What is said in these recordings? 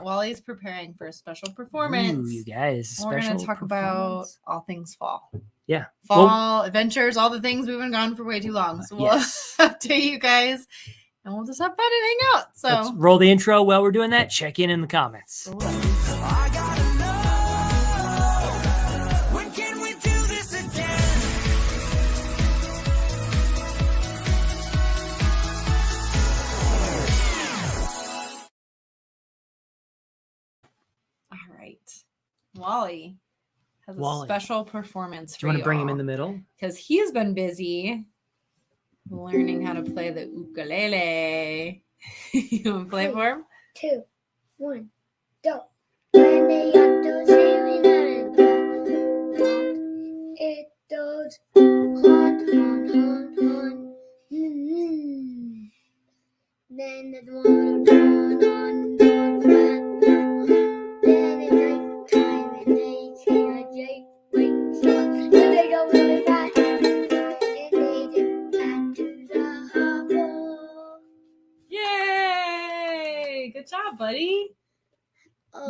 Wally's preparing for a special performance. Ooh, you guys, we're going to talk about all things fall. Yeah. Fall adventures, all the things. We've been gone for way too long. So we'll update you guys and we'll just have fun and hang out. So let's roll the intro while we're doing that. Check in the comments. I gotta know, when can we do this again? all right. Wally has a special performance for you. Do you want to bring him in the middle? Because he's been busy learning how to play the ukulele. You want to play for him? 2, 1, go. It does hot. Then the water on. Then it's night time and they see a great song. And they go really fast. And they get back to the harbor. Yay! Good job, buddy.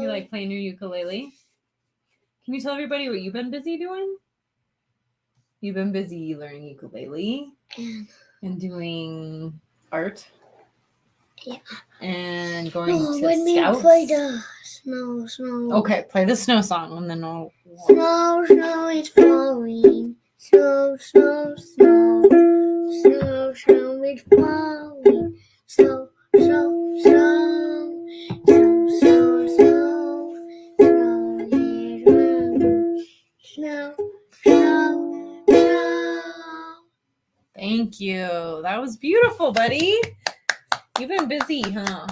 You like playing your ukulele? Can you tell everybody what you've been busy doing? You've been busy learning ukulele and doing art. Yeah. And going to let me Scouts. play the snow. Okay, play the snow song and then we'll... Snow is falling. Snow is falling. Snow. Thank you. That was beautiful, buddy. You've been busy, huh?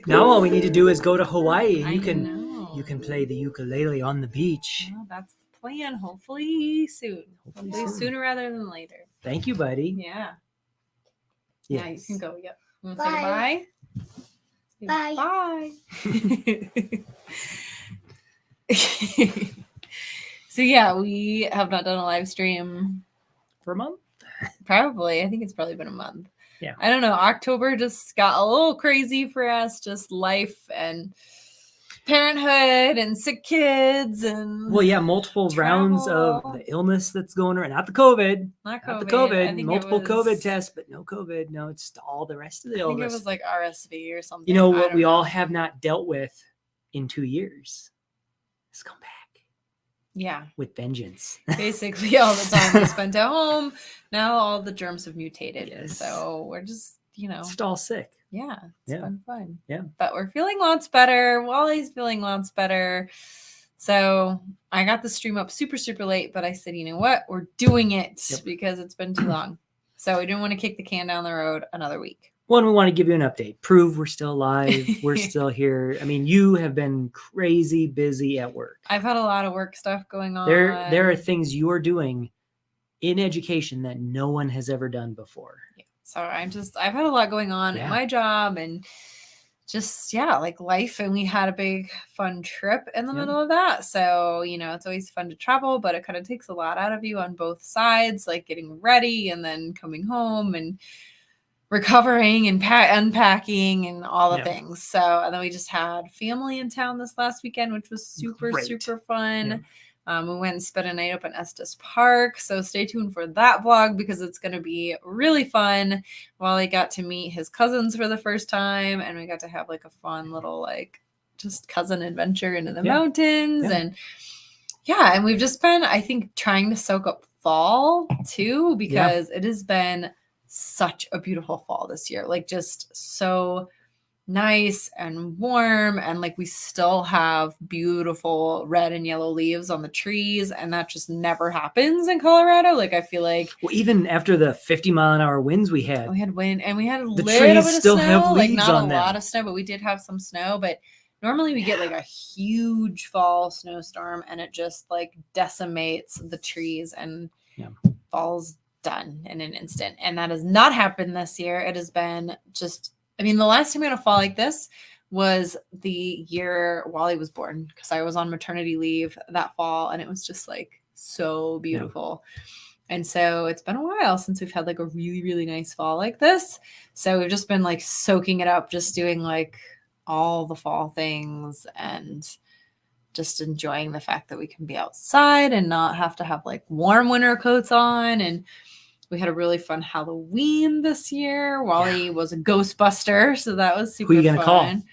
Now all we need to do is go to Hawaii and you know. can play the ukulele on the beach. Well, that's the plan. Hopefully soon. Hopefully sooner rather than later. Thank you, buddy. Yeah. Yes. Yeah, you can go. Yep. You want to say Bye. Bye. So yeah, we have not done a live stream For a month? probably. I think it's probably been a month. Yeah. I don't know. October just got a little crazy for us. Just life and parenthood and sick kids and multiple rounds of the illness that's going around. Not the COVID. Not the I COVID. think Multiple COVID tests, but no COVID. No, it's all the rest of the illness. I think it was like RSV or something. You know what we all have not dealt with in 2 years? It's come back. Yeah. With vengeance. Basically all the time we spent at home. Now all the germs have mutated. Yes. So we're just, Just all sick. Yeah. It's been fun. Yeah. But we're feeling lots better. Wally's feeling lots better. So I got the stream up super, super late, but I said, you know what? We're doing it because it's been too long. So we didn't want to kick the can down the road another week. One, we want to give you an update. Prove we're still alive. We're still here. I mean, you have been crazy busy at work. I've had a lot of work stuff going on. There are things you're doing in education that no one has ever done before. Yeah. So I've had a lot going on in my job and just, like life. And we had a big fun trip in the middle of that. So, it's always fun to travel, but it kind of takes a lot out of you on both sides, like getting ready and then coming home and recovering and unpacking and all the things. So, and then we just had family in town this last weekend, which was super fun. We went and spent a night up in Estes Park. So stay tuned for that vlog because it's going to be really fun. Wally got to meet his cousins for the first time and we got to have like a fun little, just cousin adventure into the mountains. And and we've just been, I think, trying to soak up fall too, because it has been such a beautiful fall this year. Just so nice and warm. And we still have beautiful red and yellow leaves on the trees. And that just never happens in Colorado. I feel like. Well, even after the 50-mile-an-hour winds we had wind and we had a the little bit of still snow, have leaves not on a them. lot of snow, but we did have some snow. But normally we get a huge fall snowstorm and it just decimates the trees and falls done in an instant. And that has not happened this year. It has been just, the last time we had a fall like this was the year Wally was born, because I was on maternity leave that fall and it was just so beautiful. And so it's been a while since we've had like a really, really nice fall like this. So we've just been like soaking it up, just doing like all the fall things and just enjoying the fact that we can be outside and not have to have like warm winter coats on. And we had a really fun Halloween this year. Wally was a Ghostbuster, so that was super Who you gonna call? fun.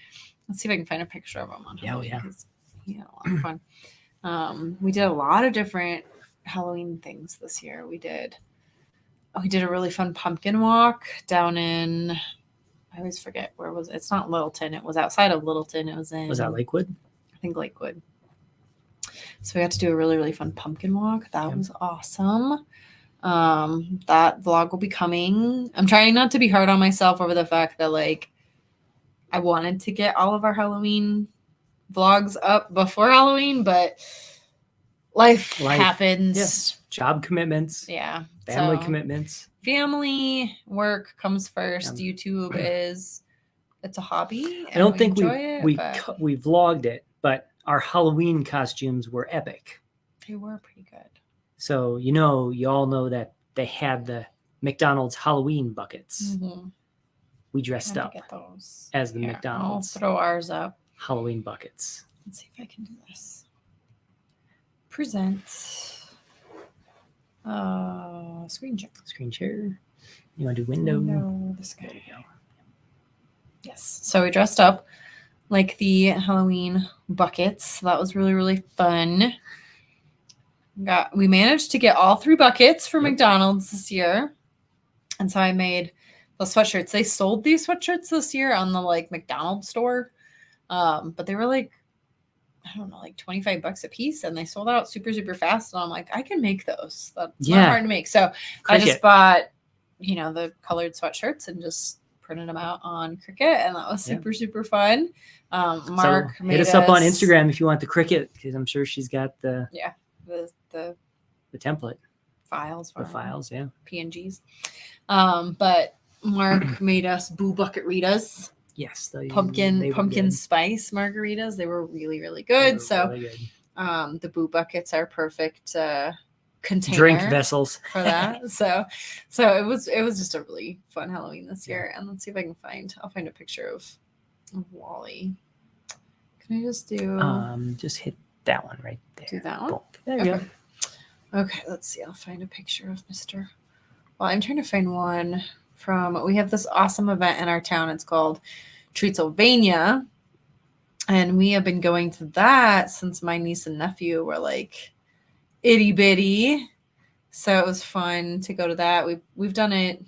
Let's see if I can find a picture of him on Halloween. Yeah. 'Cause he had a lot of fun. We did a lot of different Halloween things this year. We did a really fun pumpkin walk down in, I always forget where was it. It's not Littleton. It was outside of Littleton. It was in, Was that Lakewood? I think Lakewood. So we got to do a really, really fun pumpkin walk. That was awesome. That vlog will be coming. I'm trying not to be hard on myself over the fact that like I wanted to get all of our Halloween vlogs up before Halloween, but life happens. Yes. Job commitments. Yeah. Family So, commitments. family work comes first. YouTube is, it's a hobby. I don't think enjoy we vlogged it, but our Halloween costumes were epic. They were pretty good. So, you all know that they had the McDonald's Halloween buckets. Mm-hmm. We dressed up Get those as the Here, McDonald's I'll throw ours up. Halloween buckets. Let's see if I can do this. Present. Screen share. Screen share. You want to do window? No, this guy. There you go. Yes. So we dressed up like the Halloween buckets. That was really, really fun. We managed to get all 3 buckets for McDonald's this year. And so I made the sweatshirts. They sold these sweatshirts this year on the like McDonald's store. But they were like, I don't know, like $25 a piece, and they sold out super, super fast. And I'm like, I can make those. That's not hard to make. So I just bought, the colored sweatshirts and just printed them out on Cricut, and that was super, super fun. Mark hit us up on Instagram if you want the Cricut, because I'm sure she's got the the template files, the files, PNGs. But Mark made us Boo Bucket-ritas. Yes, pumpkin spice margaritas. They were really, really good. Really good. The Boo buckets are perfect container drink vessels for that. So it was just a really fun Halloween this year. And let's see if I can I'll find a picture of Wally. Can I just do just hit that one right there. Do that one? Boom. There you go. Okay, let's see. I'll find a picture of Mr. Well, I'm trying to find one we have this awesome event in our town. It's called Treatsylvania. And we have been going to that since my niece and nephew were like itty bitty. So it was fun to go to that. We've done it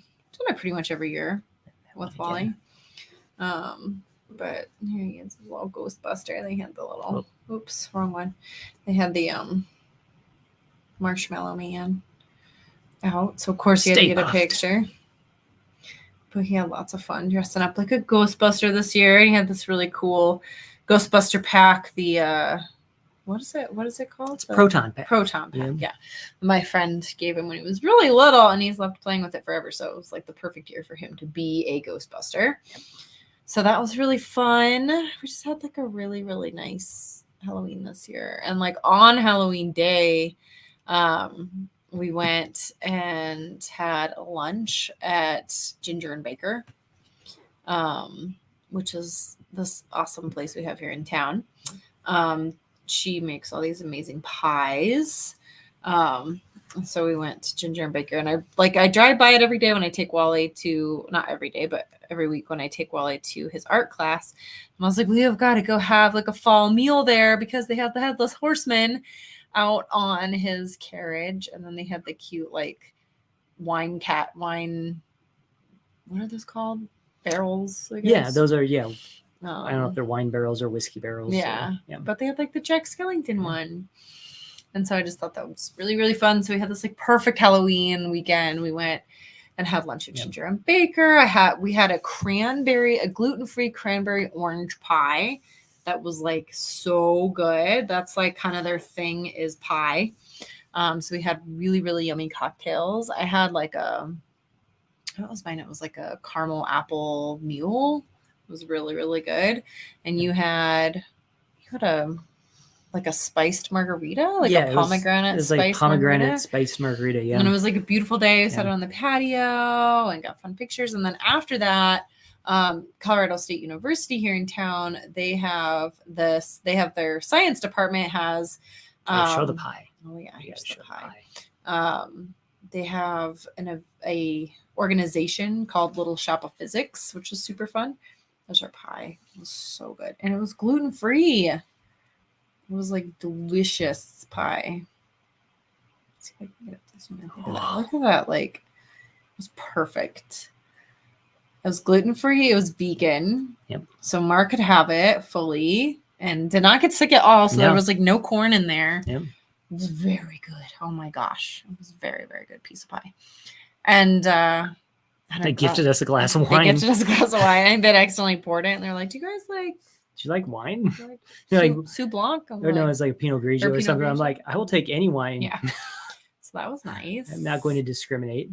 pretty much every year with Wally. But here he is, a little Ghostbuster. They had the little oops, wrong one. They had the Marshmallow Man out. So of course you had to get a picture. But he had lots of fun dressing up like a Ghostbuster this year. And he had this really cool Ghostbuster pack. The what is it called? It's Proton Pack. Proton Pack, yeah. My friend gave him when he was really little, and he's loved playing with it forever. So it was like the perfect year for him to be a Ghostbuster. So that was really fun. We just had like a really, really nice Halloween this year. And like on Halloween Day, we went and had lunch at Ginger and Baker, which is this awesome place we have here in town. She makes all these amazing pies. So we went to Ginger and Baker, and I drive by it every day when I take Wally to, not every day, but every week when I take Wally to his art class. And I was like, we have got to go have like a fall meal there because they have the Headless Horseman out on his carriage, and then they had the cute like wine, what are those called? Barrels, I guess. Yeah, those are, I don't know if they're wine barrels or whiskey barrels. Yeah. But they had like the Jack Skellington one. And so I just thought that was really, really fun. So we had this like perfect Halloween weekend. We went and had lunch at Ginger and Baker. We had a gluten-free cranberry orange pie that was like so good. That's like kind of their thing is pie. So we had really, really yummy cocktails. I had like what was mine? It was like a caramel apple mule. It was really, really good. And you had a like a spiced margarita, like Yeah, a it was pomegranate like spiced pomegranate margarita. spiced margarita. Yeah. And it was like a beautiful day. We sat Yeah. on the patio and got fun pictures. And then after that, Colorado State University here in town, they have their science department has Show the pie. Oh yeah, You here's gotta the show the pie. They have a organization called Little Shop of Physics, which was super fun. There's our pie. It was so good. And it was gluten-free. It was like delicious pie. Let's see if I can get this one. Look at that. Like, it was perfect. It was gluten-free. It was vegan. Yep. So Mark could have it fully and did not get sick at all. So there No. was like no corn in there. Yep. It was very good. Oh my gosh. It was a very, very good piece of pie. And They gifted us a glass of They wine. gifted us a glass of wine. I bet I accidentally poured it. And they're like, do you guys like Do you like wine? You're You're like Sous Blanc? I'm Or no, like, it's like a Pinot Grigio or Pinot something. I'm Grigio. like, I will take any wine. yeah. So that was nice. I'm not going to discriminate.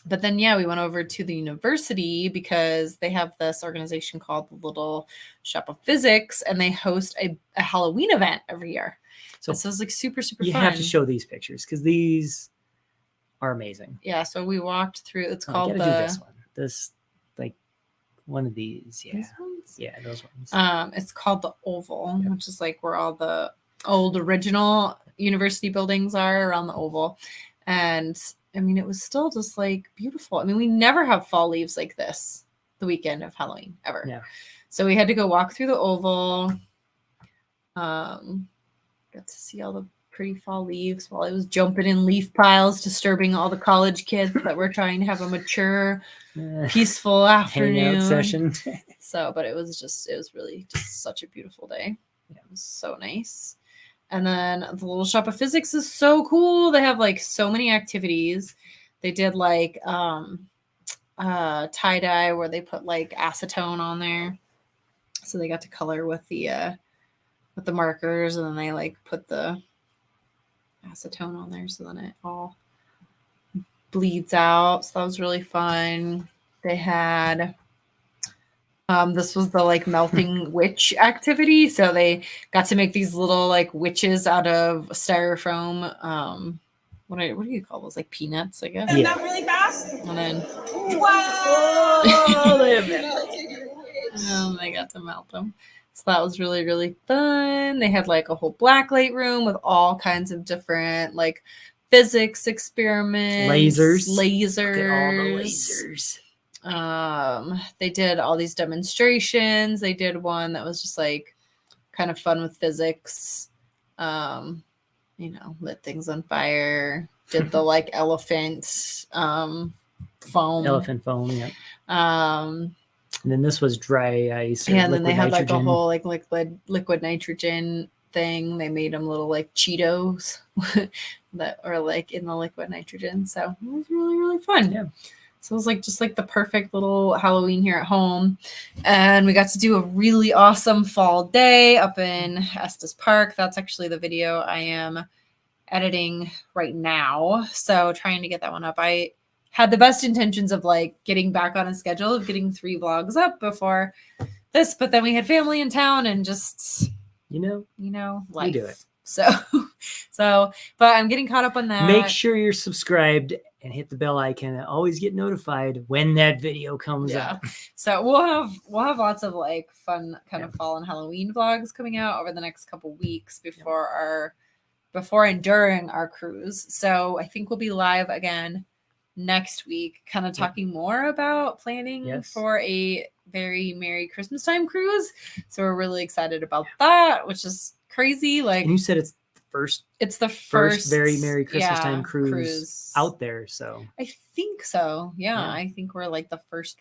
But then, yeah, we went over to the university because they have this organization called the Little Shop of Physics, and they host a Halloween event every year. So it's like super, super You fun. have to show these pictures because these are amazing. Yeah, so we walked through. It's Oh, called you gotta do this one. This, like, one of these. Yeah. These ones? Yeah, those ones. It's called the Oval, which is like where all the old original university buildings are around the Oval. And I mean, it was still just like beautiful. I mean, we never have fall leaves like this the weekend of Halloween ever. Yeah. So we had to go walk through the Oval. Got to see all the pretty fall leaves while I was jumping in leaf piles, disturbing all the college kids that were trying to have a mature, peaceful afternoon Hangout session. So, but it was really just such a beautiful day. Yeah, it was so nice. And then the Little Shop of Physics is so cool. They have like so many activities. They did like tie-dye where they put like acetone on there. So they got to color with the markers, and then they like put the acetone on there so then it all bleeds out. So that was really fun. They had this was the like melting witch activity. So they got to make these little like witches out of styrofoam. What do you call those? Like peanuts, I guess. Isn't that really fast? And then Wow! they got to melt them. So that was really, really fun. They had like a whole blacklight room with all kinds of different like physics experiments, Lasers. Lasers. Look at all the lasers. They did all these demonstrations. They did one that was just like kind of fun with physics. Lit things on fire. Did the like elephant foam. Elephant foam, yeah. And then this was dry ice. Yeah, and then they had nitrogen. like a whole like liquid nitrogen thing. They made them little like Cheetos that are like in the liquid nitrogen. So it was really, really fun. Yeah. So it was like just like the perfect little Halloween here at home. And we got to do a really awesome fall day up in Estes Park. That's actually the video I am editing right now. So trying to get that one up. I had the best intentions of like getting back on a schedule of getting 3 vlogs up before this, but then we had family in town and just, life. We do it. So, but I'm getting caught up on that. Make sure you're subscribed and hit the bell icon and always get notified when that video comes out. So we'll have lots of like fun kind of fall and Halloween vlogs coming out over the next couple weeks before and during our cruise. So I think we'll be live again next week, kind of talking more about planning for a very Merry Christmas time cruise. So we're really excited about that, which is crazy. Like, and you said it's the first very Merry Christmas time cruise out there. So I think so. Yeah. I think we're like the first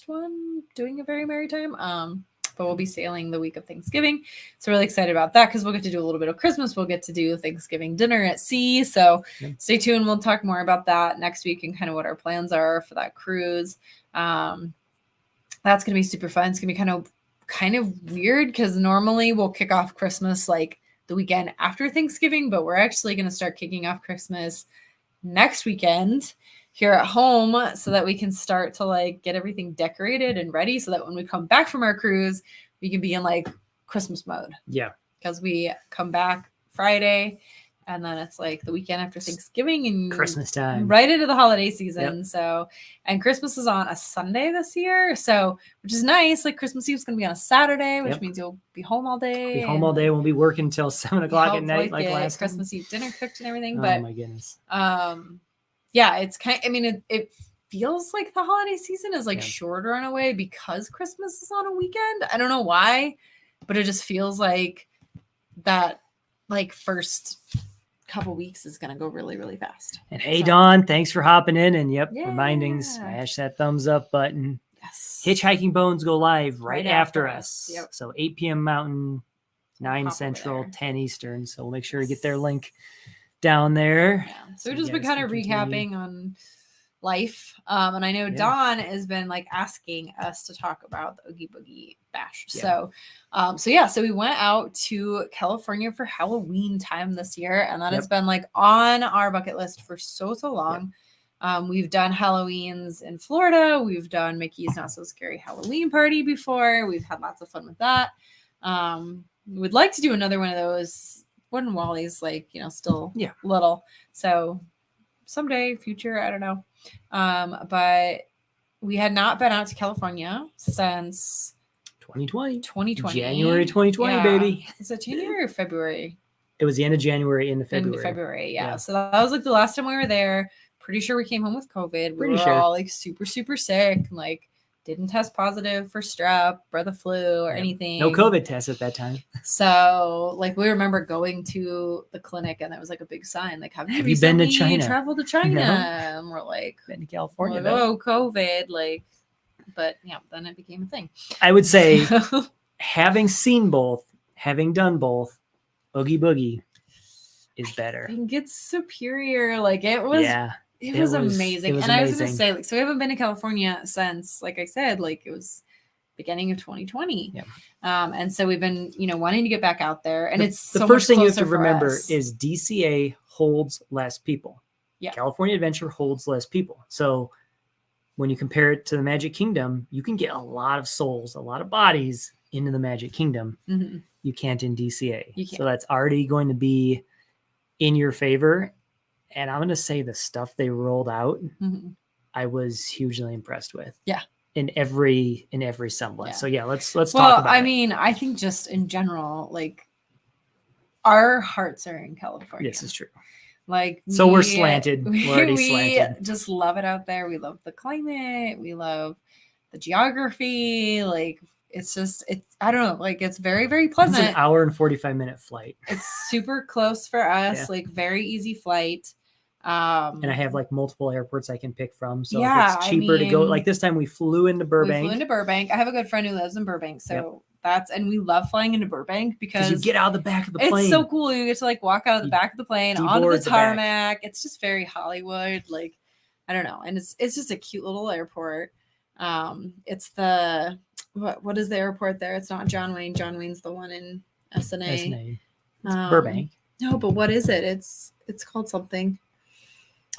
one doing a very merry time. But we'll be sailing the week of Thanksgiving. So really excited about that because we'll get to do a little bit of Christmas. We'll get to do Thanksgiving dinner at sea. So stay tuned. We'll talk more about that next week and kind of what our plans are for that cruise. That's going to be super fun. It's going to be kind of weird because normally we'll kick off Christmas like the weekend after Thanksgiving, but we're actually going to start kicking off Christmas next weekend here at home so that we can start to like get everything decorated and ready so that when we come back from our cruise, we can be in like Christmas mode Yeah. because we come back Friday and then it's like the weekend after Thanksgiving and Christmas time. right into the holiday season. So, and Christmas is on a Sunday this year. So, which is nice. Like Christmas Eve is going to be on a Saturday, which means you'll be home all day. Be home all day. We'll be working until 7 o'clock at night, like get last Christmas Eve dinner cooked and everything. Oh But my goodness. yeah, it's kind. I mean, it feels like the holiday season is like shorter in a way because Christmas is on a weekend. I don't know why, but it just feels like that. Like first couple weeks is gonna go really, really fast. And hey, Dawn, thanks for hopping in and reminding, smash that thumbs up button. Yes. Hitchhiking Bones go live right after after us. Yep. So 8 p.m. Mountain, 9 Hop over Central, there. 10 Eastern. So we'll make sure to get their link down there. Yeah. So So we've you just been guys kind of can continue. recapping on life. And I know Dawn has been like asking us to talk about the Oogie Boogie Bash. Yeah. So we went out to California for Halloween time this year, and that has been like on our bucket list for so long. We've done Halloweens in Florida. We've done Mickey's Not So Scary Halloween Party before. We've had lots of fun with that. We'd like to do another one of those when Wally's like, still little. So someday, future, I don't know. But we had not been out to California since 2020. 2020. January 2020, baby. Is it January or February? It was the end of January into February. Into February, yeah. So that was like the last time we were there. Pretty sure we came home with COVID. We were all like super, super sick. Like didn't test positive for strep or the flu or anything. No COVID test at that time. So like we remember going to the clinic and there was like a big sign like, have you been to China? Traveled to China? No. And we're like, Been to California. like, oh, COVID. Like, but yeah, then it became a thing. I would say having seen both, having done both, Oogie Boogie is better. I think it's superior. Like it was. Yeah. It was amazing. It was and amazing. I was going to say, like, so we haven't been to California since, like I said, like it was beginning of 2020. Yeah. And so we've been, wanting to get back out there. And it's the so first much thing you have to closer for remember us. is DCA holds less people. Yeah. California Adventure holds less people. So when you compare it to the Magic Kingdom, you can get a lot of souls, a lot of bodies into the Magic Kingdom. Mm-hmm. You can't in DCA. You can't. So that's already going to be in your favor. And I'm going to say the stuff they rolled out, I was hugely impressed with. Yeah. In every semblance. Yeah. So yeah, let's talk about it. I mean, I think just in general, like our hearts are in California. This is true. Like so we're slanted. We're already slanted. We just love it out there. We love the climate. We love the geography. Like it's I don't know, like it's very, very pleasant. It's an hour and 45-minute flight. It's super close for us, like very easy flight. And I have like multiple airports I can pick from. So yeah, if it's cheaper to go, like this time we flew into Burbank. We flew into Burbank. I have a good friend who lives in Burbank. So and we love flying into Burbank because you get out of the back of the plane. It's so cool. You get to like walk out of the back of the plane onto the deboard the tarmac. It's just very Hollywood. Like, I don't know. And it's just a cute little airport. It's the, what is the airport there? It's not John Wayne. John Wayne's the one in SNA. Burbank. No, but what is it? It's called something.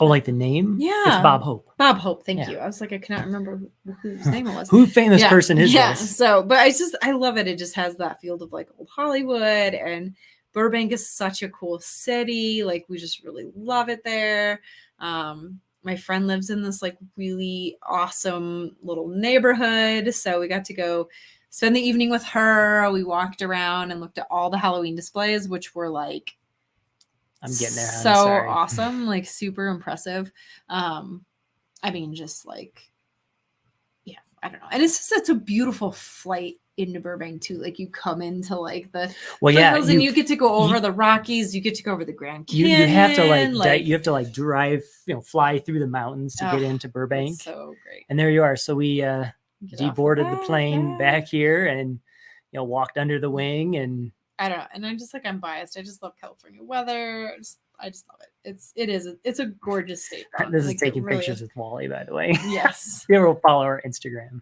Oh, like the name? Yeah. It's Bob Hope. Bob Hope. Thank you. I was like, I cannot remember whose name it was. Who famous person is yeah. this? So, but I love it. It just has that field of like old Hollywood, and Burbank is such a cool city. Like we just really love it there. My friend lives in this like really awesome little neighborhood. So we got to go spend the evening with her. We walked around and looked at all the Halloween displays, which were like, I'm getting there. So awesome, like super impressive. I mean, just like, yeah, I don't know. And it's just such a beautiful flight into Burbank too. Like you come into like the foothills and you get to go over the Rockies. You get to go over the Grand Canyon. You have to like drive, fly through the mountains to get into Burbank. It's so great. And there you are. So we deboarded the plane back here and walked under the wing and. I don't know. And I'm biased. I just love California weather. I just love it. It's a gorgeous state. This is taking pictures with Wally, by the way. Yes. You ever follow our Instagram.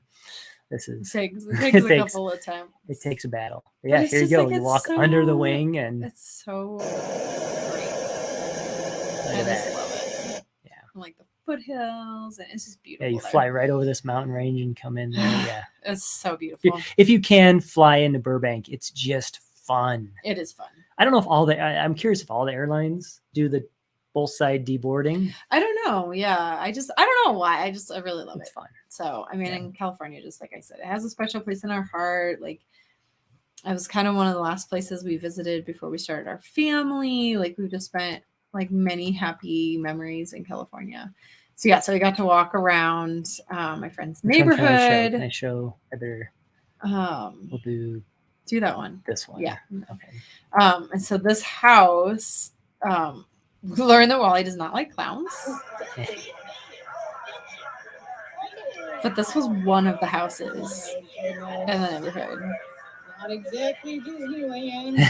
This is it takes a couple attempts. It takes a battle. But yeah, here you go. You walk under the wing and it's so great. I just love it. Yeah. And like the foothills, and it's just beautiful. Yeah, you there. fly right over this mountain range and come in there. Yeah, It's so beautiful. if you can fly into Burbank, it's just fun. It is fun. I don't know if I'm curious if all the airlines do the both side deboarding. I don't know. Yeah, I don't know why. I really love It's it. fun. So I mean, in California, just like I said, it has a special place in our heart. Like, it was kind of one of the last places we visited before we started our family. Like, we just spent like many happy memories in California. So yeah, so we got to walk around my friend's Which one neighborhood. Can I show? We'll do that one. this one. Yeah. Okay. And so this house, we learned that Wally does not like clowns. But this was one of the houses in the neighborhood. Not exactly Disneyland.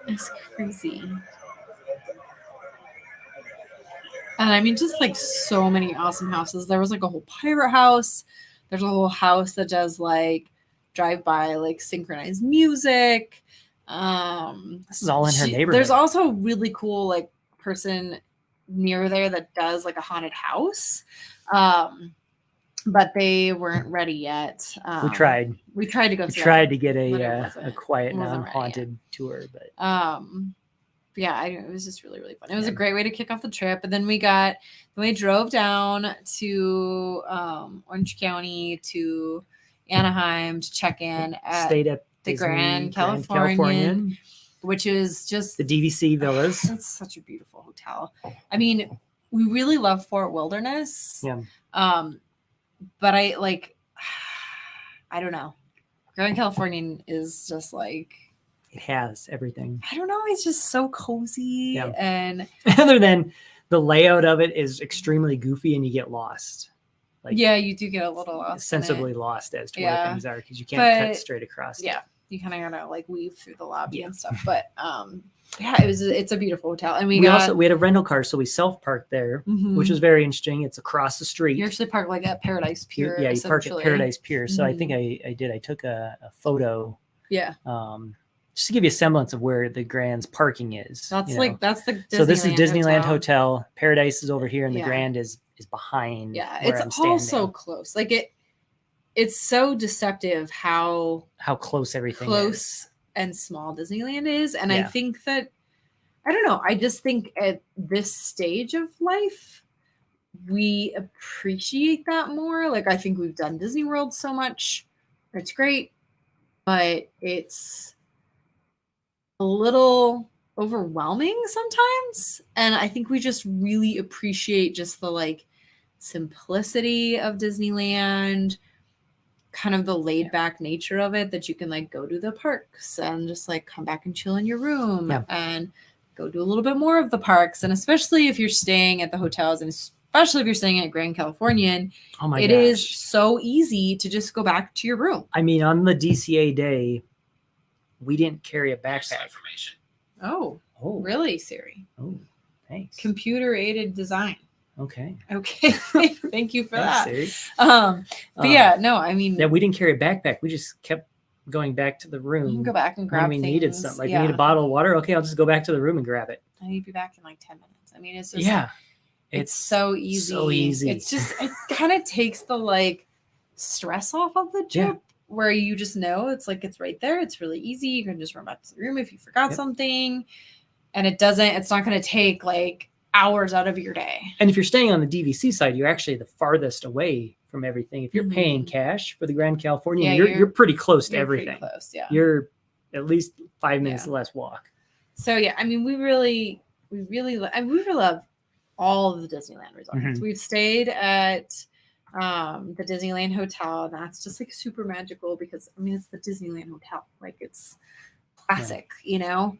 It's crazy. And I mean, just like so many awesome houses. There was like a whole pirate house. There's a whole house that does like drive-by, like synchronized music. This is all in her neighborhood. There's also a really cool like person near there that does like a haunted house. But they weren't ready yet. We tried. We tried to go. We see tried that, to get but it a wasn't- quiet, it wasn't ready non-haunted tour, but yeah, it was just really, really fun. It was a great way to kick off the trip. And then we drove down to Orange County to Anaheim to check in at stayed at the Disney Grand Californian, which is just the DVC villas. It's such a beautiful hotel. I mean, we really love Fort Wilderness. Yeah. But I don't know. Grand Californian is just like, It has everything. I don't know. It's just so cozy. Yeah. And Other than the layout of it is extremely goofy and you get lost. Like, yeah, you do get a little lost. sensibly lost as to where Yeah. things are because you can't cut But- straight across. Yeah. You kind of gotta like weave through the lobby Yeah. and stuff. But yeah, it's a beautiful hotel. And we We had a rental car, so we self-parked there, Mhm. which was very interesting. It's across the street. you actually park like at Paradise Pier. Yeah, you park at essentially. Paradise Pier. So I think Mhm. I did. I took a photo Yeah. just to give you a semblance of where the Grand's parking is. That's you know. like that's the Disneyland So this is Disneyland hotel. Hotel. Paradise is over here, and the Yeah. Grand is behind. Yeah, where it's I'm all standing. so close. Like it's so deceptive how close everything close is. and small Disneyland is. And I Yeah. think that I don't know. I just think at this stage of life, we appreciate that more. Like I think we've done Disney World so much. It's great, but it's a little overwhelming sometimes. And I think we just really appreciate just the like simplicity of Disneyland, kind of the laid back nature of it, that you can like go to the parks and just like come back and chill in your room Yeah. and go do a little bit more of the parks. And especially if you're staying at the hotels, and especially if you're staying at Grand Californian, Oh my it gosh. is so easy to just go back to your room. I mean, on the DCA day, we didn't carry a backpack. Oh, Oh, really, Siri? Oh, thanks. Computer aided design. Okay. Okay. Thank you for Thanks, that. Siri. But yeah, no, I mean, Yeah, we didn't carry a backpack. We just kept going back to the room. you can go back and when grab we things. needed something. Like yeah. we need a bottle of water. Okay, I'll just go back to the room and grab it. I need to be back in like 10 minutes. I mean, it's just, Yeah. it's so easy. so easy. It's just, it kind of takes the like stress off of the Yeah. trip, where you just know it's like, it's right there. It's really easy. You can just run back to the room if you forgot Yep. something. And it's not going to take like hours out of your day. And if you're staying on the DVC side, you're actually the farthest away from everything. If you're paying cash for the Grand Californian, Yeah, you're pretty close to You're pretty everything. close, yeah. You're at least 5 minutes Yeah. less walk. So yeah, I mean, we really love all of the Disneyland resorts. Mhm. We've stayed at the Disneyland Hotel, and that's just like super magical because I mean it's the Disneyland Hotel, like it's classic, you know.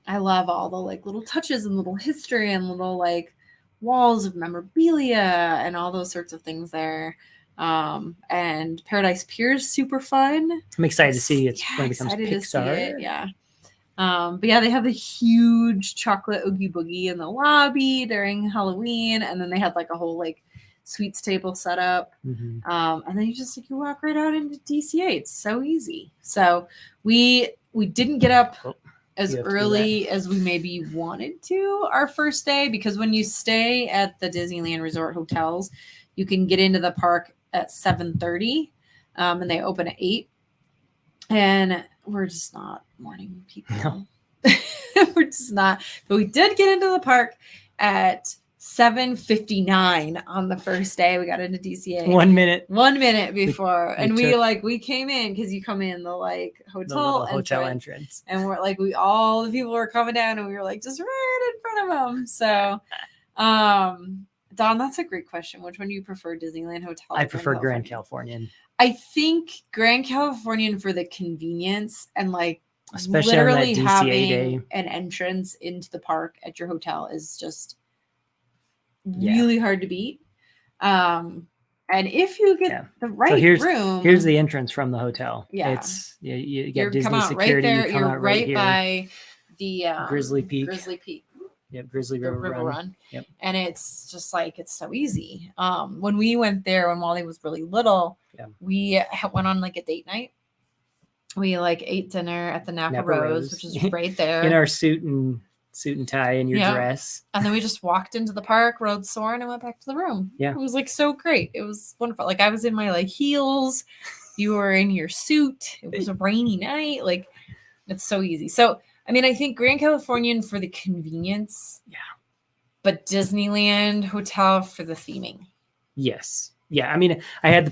I love all the like little touches and little history and little like walls of memorabilia and all those sorts of things there. And Paradise Pier is super fun. I'm excited to see it's Yeah, when it becomes excited to see Pixar. it, yeah. But yeah, they have the huge chocolate Oogie Boogie in the lobby during Halloween, and then they had like a whole like sweets table set up. Mhm. And then you just like you walk right out into DCA. It's so easy. So we didn't get up Oh. as You have to do early as we maybe wanted to our first day, because when you stay at the Disneyland Resort hotels, you can get into the park at 7:30, and they open at 8. And we're just not morning people. No. We're just not. But we did get into the park at 7:59 on the first day. We got into DCA 1 minute. 1 minute before, and took- we came in because you come in the like The hotel little hotel entrance, entrance. and we're like all the people were coming down, and we were like just right in front of them. So, Don, that's a great question. Which one do you prefer, Disneyland Hotel? I or prefer Grand Californian. I think Grand Californian for the convenience and like Especially on that literally DCA having day. an entrance into the park at your hotel is just Yeah. really hard to beat. And if you get Yeah. the right So room, here's the entrance from the hotel. Yeah. It's you you got Disney come out security. right there. You come You're out right here. by the Grizzly Peak. Grizzly Peak. Yep, Grizzly The River, river Run. run. Yep. And it's just like it's so easy. When we went there when Wally was really little, Yeah. we went on like a date night. We like ate dinner at the Napa Rose, which is right there. In our suit and tie and your Yeah. dress. And then we just walked into the park, rode Soarin', and went back to the room. Yeah. It was like so great. It was wonderful. Like I was in my like heels, you were in your suit. It was a rainy night. Like it's so easy. So I mean, I think Grand Californian for the convenience. Yeah. But Disneyland Hotel for the theming. Yes. Yeah. I mean, I had the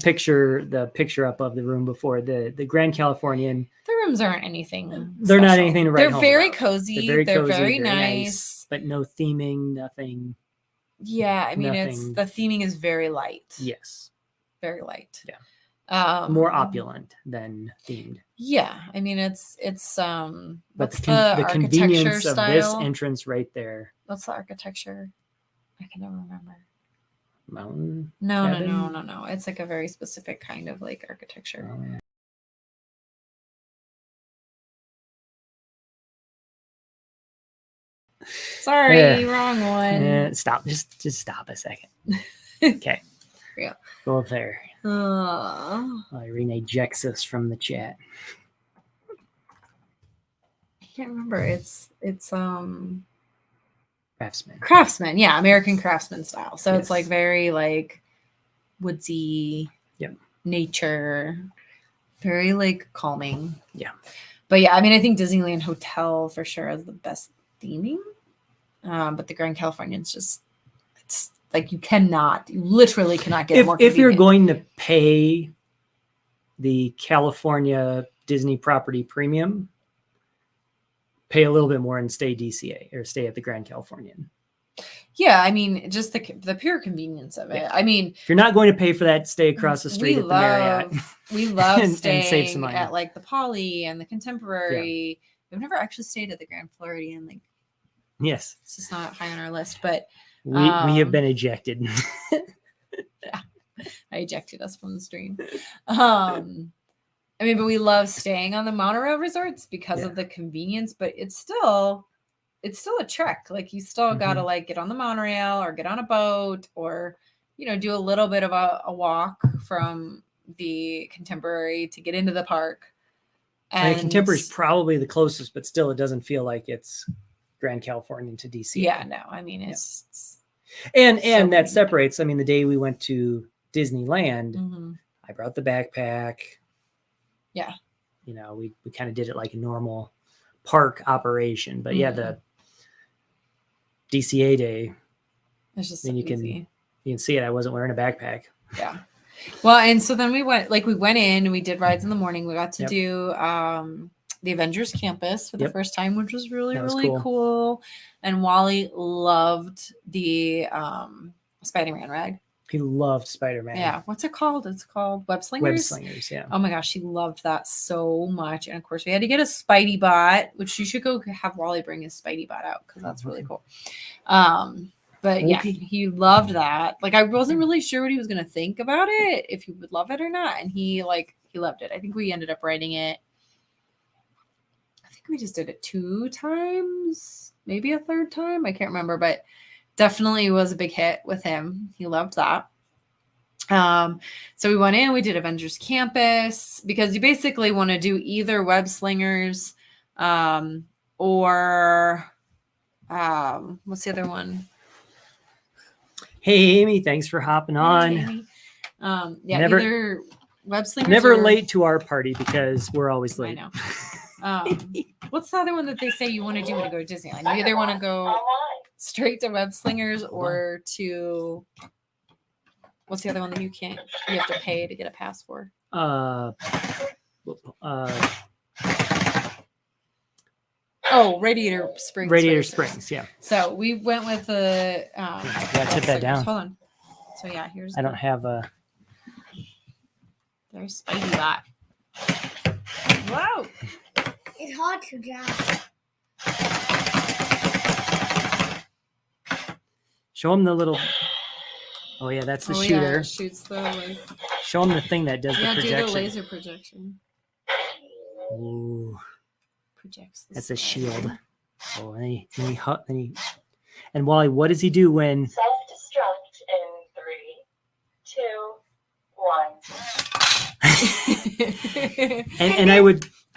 picture up of the room before. The Grand Californian. The rooms aren't anything. They're not special. anything to write They're home very about. cozy. They're They're very very cozy, nice. but no theming, nothing. Yeah, I mean, Nothing. the theming is very light. Yes. Very light. Yeah. Um, More opulent than themed. Yeah, I mean it's But what's the the convenience architecture of this style? entrance right there. What's the architecture? I can never remember. Mountain. No. Cabin? It's like a very specific kind of like architecture. Oh, Sorry, Yeah. wrong one. stop. Just stop a second. Okay. Yeah. Go up there. I Irene ejects us from the chat. can't remember. It's Craftsman. Craftsman. Yeah, American Craftsman style. So it's Yes. like very like woodsy. Yep. Nature. Very like calming. Yeah. But yeah, I mean, I think Disneyland Hotel for sure is the best theming. But the Grand Californian's just, it's like you literally cannot get more If you're convenient. going to pay the California Disney property premium, pay a little bit more and stay DCA or stay at the Grand Californian. Yeah, I mean, just the pure convenience of it. Yeah. I mean, If you're not going to pay for that, stay across the street at the Marriott. We love and staying save some money. at like the Poly and the Contemporary. We've never actually stayed at the Grand Floridian. Like, Yes. it's just not high on our list, but We have been ejected. I ejected us from the stream. I mean, but we love staying on the monorail resorts because of the convenience, but it's still a trek. Like you still gotta like get on the monorail or get on a boat or, do a little bit of a walk from the Contemporary to get into the park. And Contemporary is probably the closest, but still it doesn't feel like it's Grand Californian to DC. Yeah, no, I mean, it's and so that convenient. separates. I mean, the day we went to Disneyland, Mhm. I brought the backpack. Yeah. We kind of did it like a normal park operation, but yeah, the DCA day, It's just then so you can easy. see it. I wasn't wearing a backpack. Yeah. Well, and so then we went in and we did rides in the morning. We got to Yep. do the Avengers Campus for the Yep. first time, which was really, That was really cool. cool. And Wally loved the Spider-Man ride. He loved Spider-Man. Yeah. What's it called? It's called Web Slingers. Web slingers. Yeah. Oh my gosh, he loved that so much. And of course, we had to get a Spidey bot, which you should go have Wally bring his Spidey bot out because that's really cool. But yeah, Okay. he loved that. Like, I wasn't really sure what he was going to think about it, if he would love it or not. And he loved it. I think we ended up writing it. I think we just did it 2 times, maybe a 3rd time. I can't remember, but definitely was a big hit with him. He loved that. So we went in, we did Avengers Campus because you basically want to do either Web Slingers, or what's the other one? Hey, Amy, thanks for hopping on. Amy. Yeah, Never- either web slingers. Never or, late to our party because we're always I late. know. What's the other one that they say you want to do when you go to Disneyland? You either want to go straight to web slingers or to what's the other one that you have to pay to get a pass for? Radiator Springs. Radiator Racers. Springs, yeah. So we went with the Yeah, tip that down. Hold on. So yeah, here's I don't have a. There's Spidey Bot. Wow. It's hard to drive. Show him the little. Oh yeah, that's the shooter. Yeah, it shoots the like. Show him the thing that does Yeah, the do projection. the laser projection. Ooh, Projects. The that's a sky. shield. Oh, and Wally, what does he do when? Self-destruct in 3, 2, 1. and I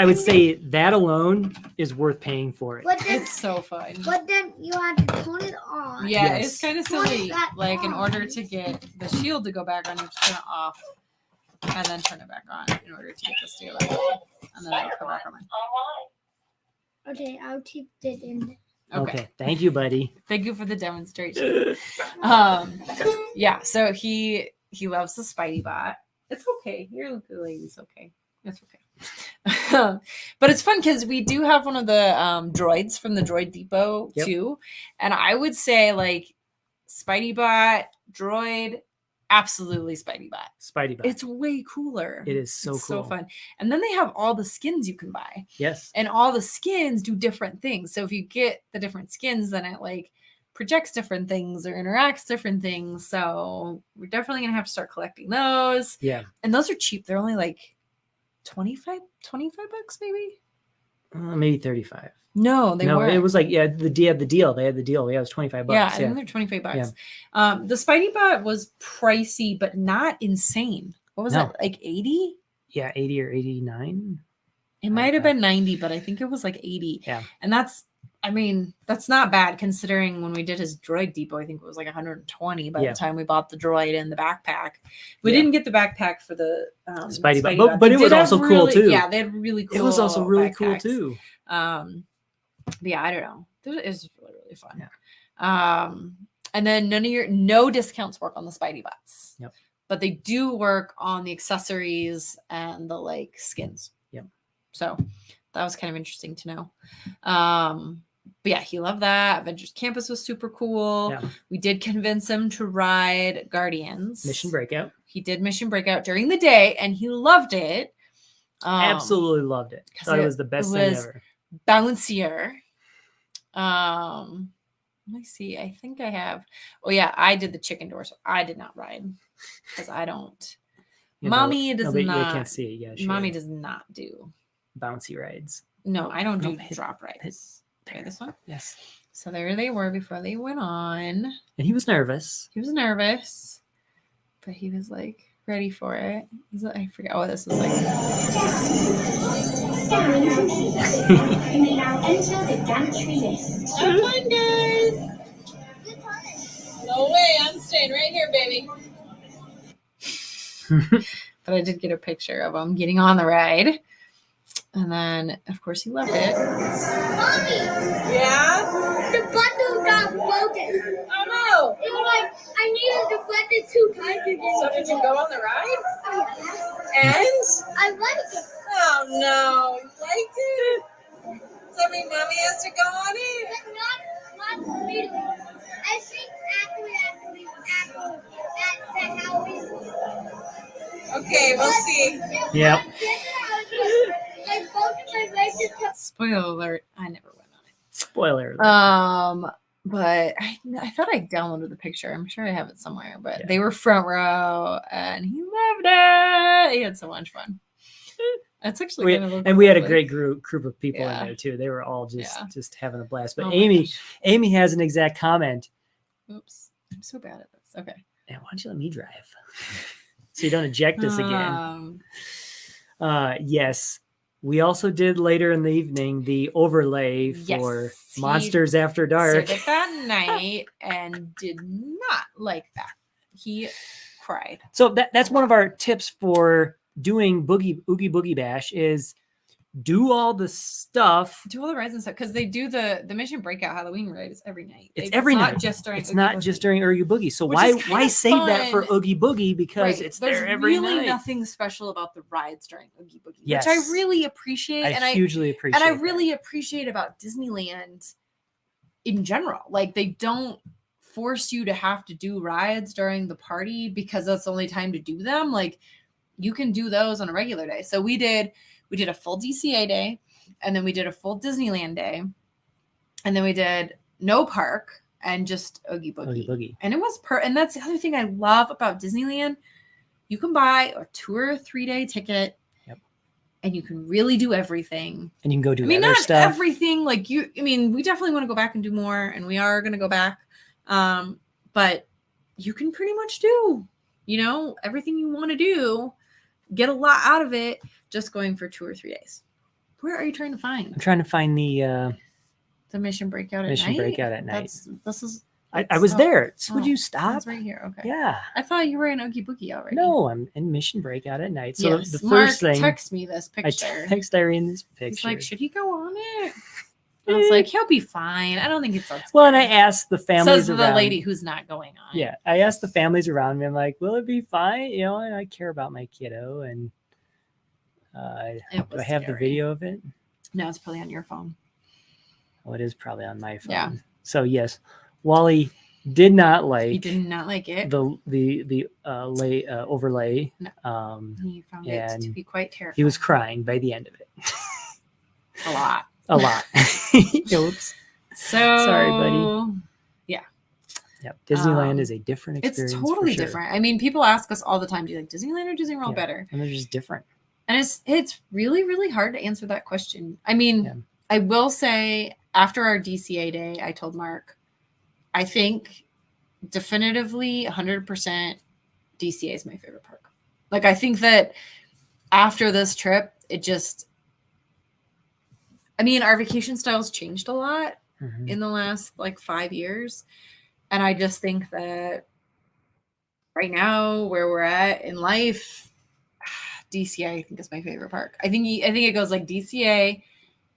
would say that alone is worth paying for it. But then, It's so fun. but then you have to turn it on. Yeah, Yes. it's kind of Turn silly. that Like in on. order to get the shield to go back on, you have to turn it off and then turn it back on in order to get this to go back on. And then it'll come back on. Okay, I'll keep it in there. Okay. Thank you, buddy. Thank you for the demonstration. Yeah, so he loves the Spidey Bot. It's okay. Your lady's okay. It's okay. But it's fun because we do have one of the droids from the Droid Depot Yep. too. And I would say like Spidey Bot, droid, absolutely Spidey Bot. Spidey Bot. It's way cooler. It is so It's cool. so fun. And then they have all the skins you can buy. Yes. And all the skins do different things. So if you get the different skins, then it like projects different things or interacts different things. So we're definitely gonna have to start collecting those. Yeah. And those are cheap. They're only like 25 bucks maybe. Maybe 35. No, they No, weren't. it was like the deal. They had the deal. Yeah, it was 25 bucks. Yeah, I think they're 25 bucks. The Spidey Bot was pricey, but not insane. What was No. it? Like 80? Yeah, 80 or 89. It might have been 90, but I think it was like 80. Yeah. And that's not bad considering when we did his droid depot, I think it was like 120 by Yeah. the time we bought the droid and the backpack. We Yeah. didn't get the backpack for the Spidey Bot, Bot. but They it was did have also cool, too. Yeah, they had really cool. It was also really cool backpacks. too. But yeah, I don't know. It was really, really fun. Yeah. And then no discounts work on the Spidey Bots. Yep. But they do work on the accessories and the like skins. Yep. So that was kind of interesting to know. But yeah, he loved that. Avengers Campus was super cool. Yeah. We did convince him to ride Guardians. Mission Breakout. He did Mission Breakout during the day and he loved it. Absolutely loved it. 'cause Thought it it was the best thing was- ever. Bouncier. Let me see. I think I have. Oh yeah, I did the chicken door, so I did not ride because I don't. You Mommy does they not. can't see it. Yeah, she Mommy had does not do. bouncy rides. No, I don't do Nope, hit- drop rides. Okay, this one. Yes. So there they were before they went on. And he was nervous. He was nervous, but he was like ready for it. He's like, I forget what this was like. You may now enter the gantry list. Have fun, guys. No way, I'm staying right here, baby. But I did get a picture of him getting on the ride. And then, of course, he loved it. Mommy, Yeah? the button got broken. Oh no! It was like I needed the button 2 times to So get did you go on the ride? it. And? I like it. Oh no, you liked it? Does that mean Mommy has to go on it? But not really. I think actually that's how we. Okay, we'll see. Yep. Like both of my races took. Spoiler alert, I never went on it. Spoiler. alert. But I thought I downloaded the picture. I'm sure I have it somewhere. But Yeah. they were front row, and he loved it. He had so much fun. That's actually kind of we had a great group of people Yeah. in there too. They were all Yeah. just having a blast. But Oh my Amy gosh. has an exact comment. Oops, I'm so bad at this. Okay. Yeah, why don't you let me drive? So you don't eject us again. Um, Yes. We also did later in the evening the overlay for Yes, he Monsters After Dark. Did it that night and did not like that. He cried. So that's one of our tips for doing Oogie Boogie Bash is do all the stuff. Do all the rides and stuff because they do the Mission Breakout Halloween ride is every night. It's every night. Not just during. It's Oogie not Boogie. just during Oogie Boogie. So Which why is kinda save that for fun. Oogie Boogie because Right. it's There's there every really night. nothing special about the rides during Oogie Boogie, Yes. which I really appreciate. I hugely appreciate and I that. really appreciate about Disneyland in general. Like they don't force you to have to do rides during the party because that's the only time to do them. Like you can do those on a regular day. So we did a full DCA day, and then we did a full Disneyland day, and then we did no park and just Oogie Boogie. Oogie Boogie. And it was and that's the other thing I love about Disneyland. You can buy a 2 or 3 day ticket. Yep. And you can really do everything. And you can go do I mean, other not stuff. everything. Like we definitely want to go back and do more, and we are going to go back. But you can pretty much do, everything you want to do. Get a lot out of it just going for 2 or 3 days. Where are you trying to find? I'm trying to find the Mission Breakout at Mission night. Breakout at night. I was oh, there. So would oh, you stop? It's right here. Okay. Yeah. I thought you were in Oogie Boogie already. No, I'm in Mission Breakout at night. So Yes, the Mark first thing text me this I picture. text Irene this picture. He's like, should he go on it? I was like, he'll be fine. I don't think it's that well, and I scary. asked the families Says around. the lady who's not going on. Yeah, I asked the families around me. I'm like, will it be fine? And I care about my kiddo, and do I have the scary. video of it? No, it's probably on your phone. Oh, it is probably on my phone. Yeah. So yes, Wally did not like. He did not like it. the overlay. No. He found it and to be quite terrifying. he was crying by the end of it. a lot. A lot. Oops. So Sorry, buddy. Yep. Disneyland is a different experience. It's totally for sure. different. I mean, people ask us all the time, do you like Disneyland or Disney World better? And they're just different. And it's really, really hard to answer that question. I mean, Yeah. I will say after our DCA day, I told Mark, I think definitively 100% DCA is my favorite park. Like, I think that after this trip, our vacation styles changed a lot in the last 5 years. And I just think that right now where we're at in life, DCA I think is my favorite park. I think it goes like DCA,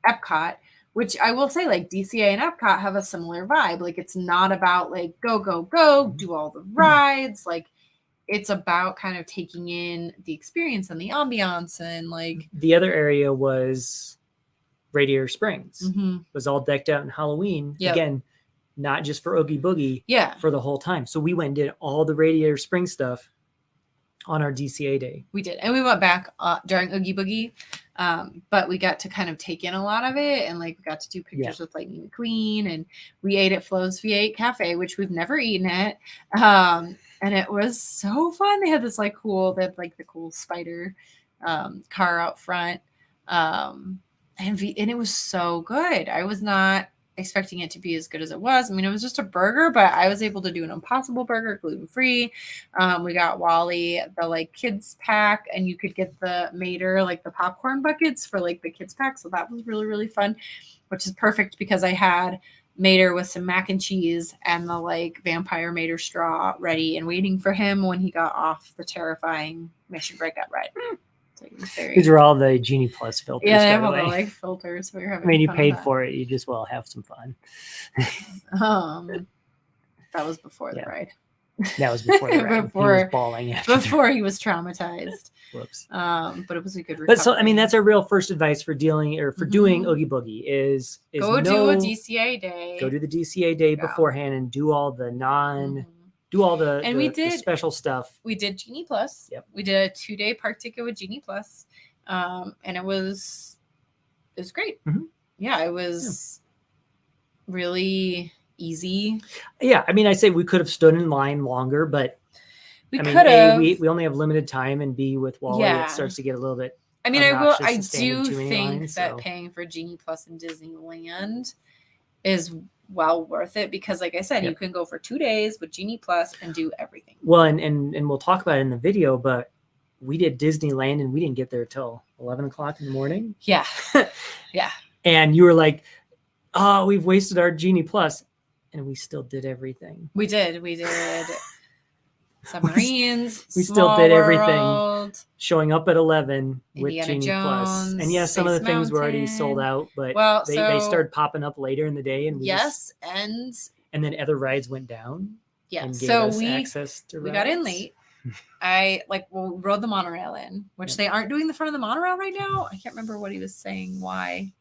Epcot, which I will say DCA and Epcot have a similar vibe. Like it's not about go, go, go, do all the rides. It's about kind of taking in the experience and the ambiance and the other area was Radiator Springs. Mhm. Was all decked out in Halloween. Yep. Again, not just for Oogie Boogie. Yeah. For the whole time. So we went and did all the Radiator Springs stuff on our DCA day. We did. And we went back during Oogie Boogie. But we got to kind of take in a lot of it. And we got to do pictures with Lightning McQueen. And we ate at Flo's V8 Cafe, which we've never eaten at. And it was so fun. They had this the cool spider car out front. And it was so good. I was not expecting it to be as good as it was. I mean, it was just a burger, but I was able to do an Impossible Burger, gluten-free. We got Wally the kids pack, and you could get the Mater, the popcorn buckets for the kids pack. So that was really, really fun, which is perfect because I had Mater with some mac and cheese and the vampire Mater straw ready and waiting for him when he got off the terrifying Mission Breakout ride. So These are all the Genie Plus filters. Yeah, they have all by the way. the filters. We were having you fun paid with for it. You just have some fun. that was before the ride. That was before the ride. He was bawling before he was traumatized. Whoops. But it was a good recovery. But so that's our real first advice for doing doing Oogie Boogie is go do a DCA day. Go do the DCA day beforehand and do all the do all the, and we did the special stuff. We did Genie Plus. Yep. We did a 2-day park ticket with Genie Plus. And it was great. Mm-hmm. Yeah, it was really easy. Yeah, I say we could have stood in line longer, but we could have. We only have limited time, and B, with Wally, it starts to get a little bit. I do think that paying for Genie Plus in Disneyland is well worth it because, like I said, you can go for 2 days with Genie Plus and do everything. Well, and we'll talk about it in the video, but we did Disneyland and we didn't get there till 11 o'clock in the morning. Yeah. Yeah. And you were like, oh, we've wasted our Genie Plus. And we still did everything. We did submarines. We still did everything. World, Showing up at 11 with Indiana Genie Plus. Jones, And yes, some of the Space things were already sold Mountain. out, but Well, they so- started popping up later in the day. And we and then other rides went down. yeah. And gave So us we access to got in rides. late. I rode the monorail in, which Yeah. they aren't doing the front of the monorail right now. I can't remember what he was saying. Why?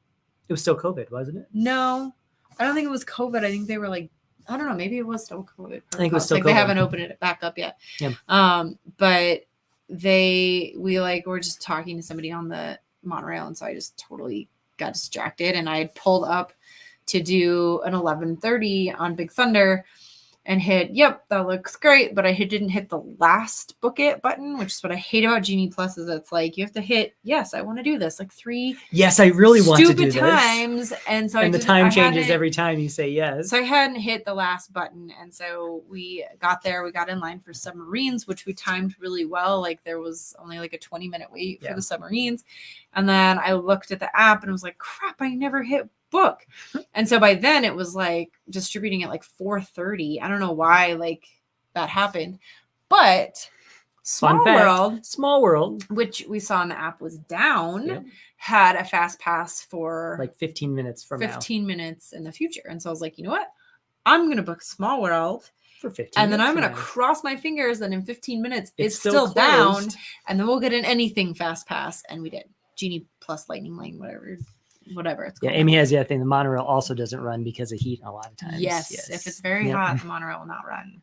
It was still COVID, wasn't it? No, I don't think it was COVID. I think they were like, I don't know. Maybe it was still COVID. I think it was still like they COVID. haven't opened it back up yet. Yeah. But we were just talking to somebody on the monorail, and so I just totally got distracted, and I had pulled up to do an 11:30 on Big Thunder. And hit, yep, that looks great. But I didn't hit the last book it button, which is what I hate about Genie Plus. Is it's like you have to hit, yes, I want to do this, like 3 Yes, I really want to do stupid this. times. And so And the time changes hadn't- every time you say yes. So I hadn't hit the last button. And so we got there. We got in line for submarines, which we timed really well. Like there was only like a 20-minute wait for Yeah. the submarines. And then I looked at the app and was like, crap, I never hit book. And so by then it was like distributing at like 4:30. I don't know why like that happened. But Small Fun fact, World, Small World, which we saw in the app was down, Yep. had a fast pass for like 15 minutes from 15 minutes in the future. And so I was like, you know what? I'm going to book Small World. now. For 15 And then I'm minutes going to from now. cross my fingers that in 15 minutes it's still still down. closed. And then we'll get an anything fast pass. And we did. Genie Plus Lightning Lane, whatever it's Yeah, called. Amy has the other thing. The monorail also doesn't run because of heat a lot of times. Yes. If it's very Yep. hot, the monorail will not run.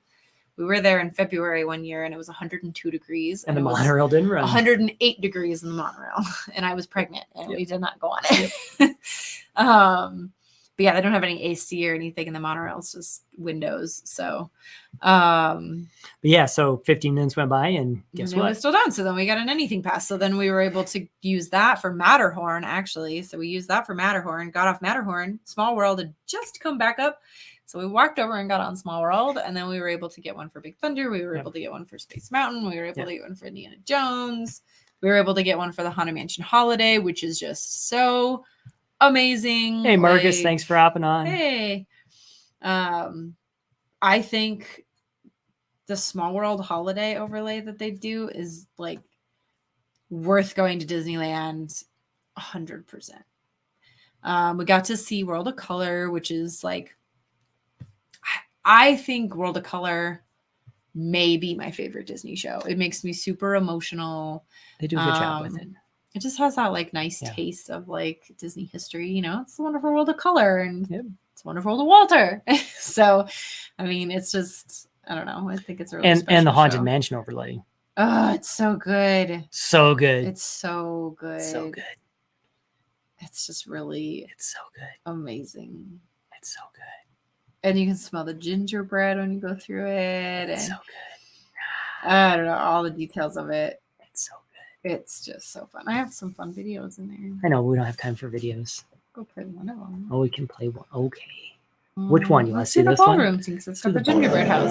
We were there in February one year and it was 102 degrees. And the it was monorail didn't run. 108 degrees in the monorail. And I was pregnant and Yep. we did not go on it. But yeah, they don't have any AC or anything in the monorail. It's just windows. So But yeah, so 15 minutes went by and guess and it was what? still down. So then we got an anything pass. So then we were able to use that for Matterhorn, actually. So we used that for Matterhorn, got off Matterhorn. Small World had just come back up. So we walked over and got on Small World. And then we were able to get one for Big Thunder. We were Yep. able to get one for Space Mountain. We were able Yep. to get one for Indiana Jones. We were able to get one for the Haunted Mansion Holiday, which is just so amazing. Hey, Marcus, Like, thanks for hopping on. Hey. I think the Small World holiday overlay that they do is like worth going to Disneyland 100%. We got to see World of Color, which is like, I think World of Color may be my favorite Disney show. It makes me super emotional. They do a good job with it. It just has that like nice Yeah. taste of like Disney history, you know, it's the Wonderful World of Color and Yep. it's Wonderful World of Walter. So, I mean, it's just, I don't know. I think it's a really And the special Haunted show. Mansion overlay. Oh, it's so good. So good. It's so good. so good. It's just really It's so good. amazing. It's so good. And you can smell the gingerbread when you go through it. It's And so good. I don't know, all the details of it. It's so good. It's just so fun. I have some fun videos in there. I know we don't have time for videos. Go play one of them. Oh, we can play one. Okay. Which one? You wanna Let's see do the this one? ballroom scene because it's got do the the ballroom. gingerbread house.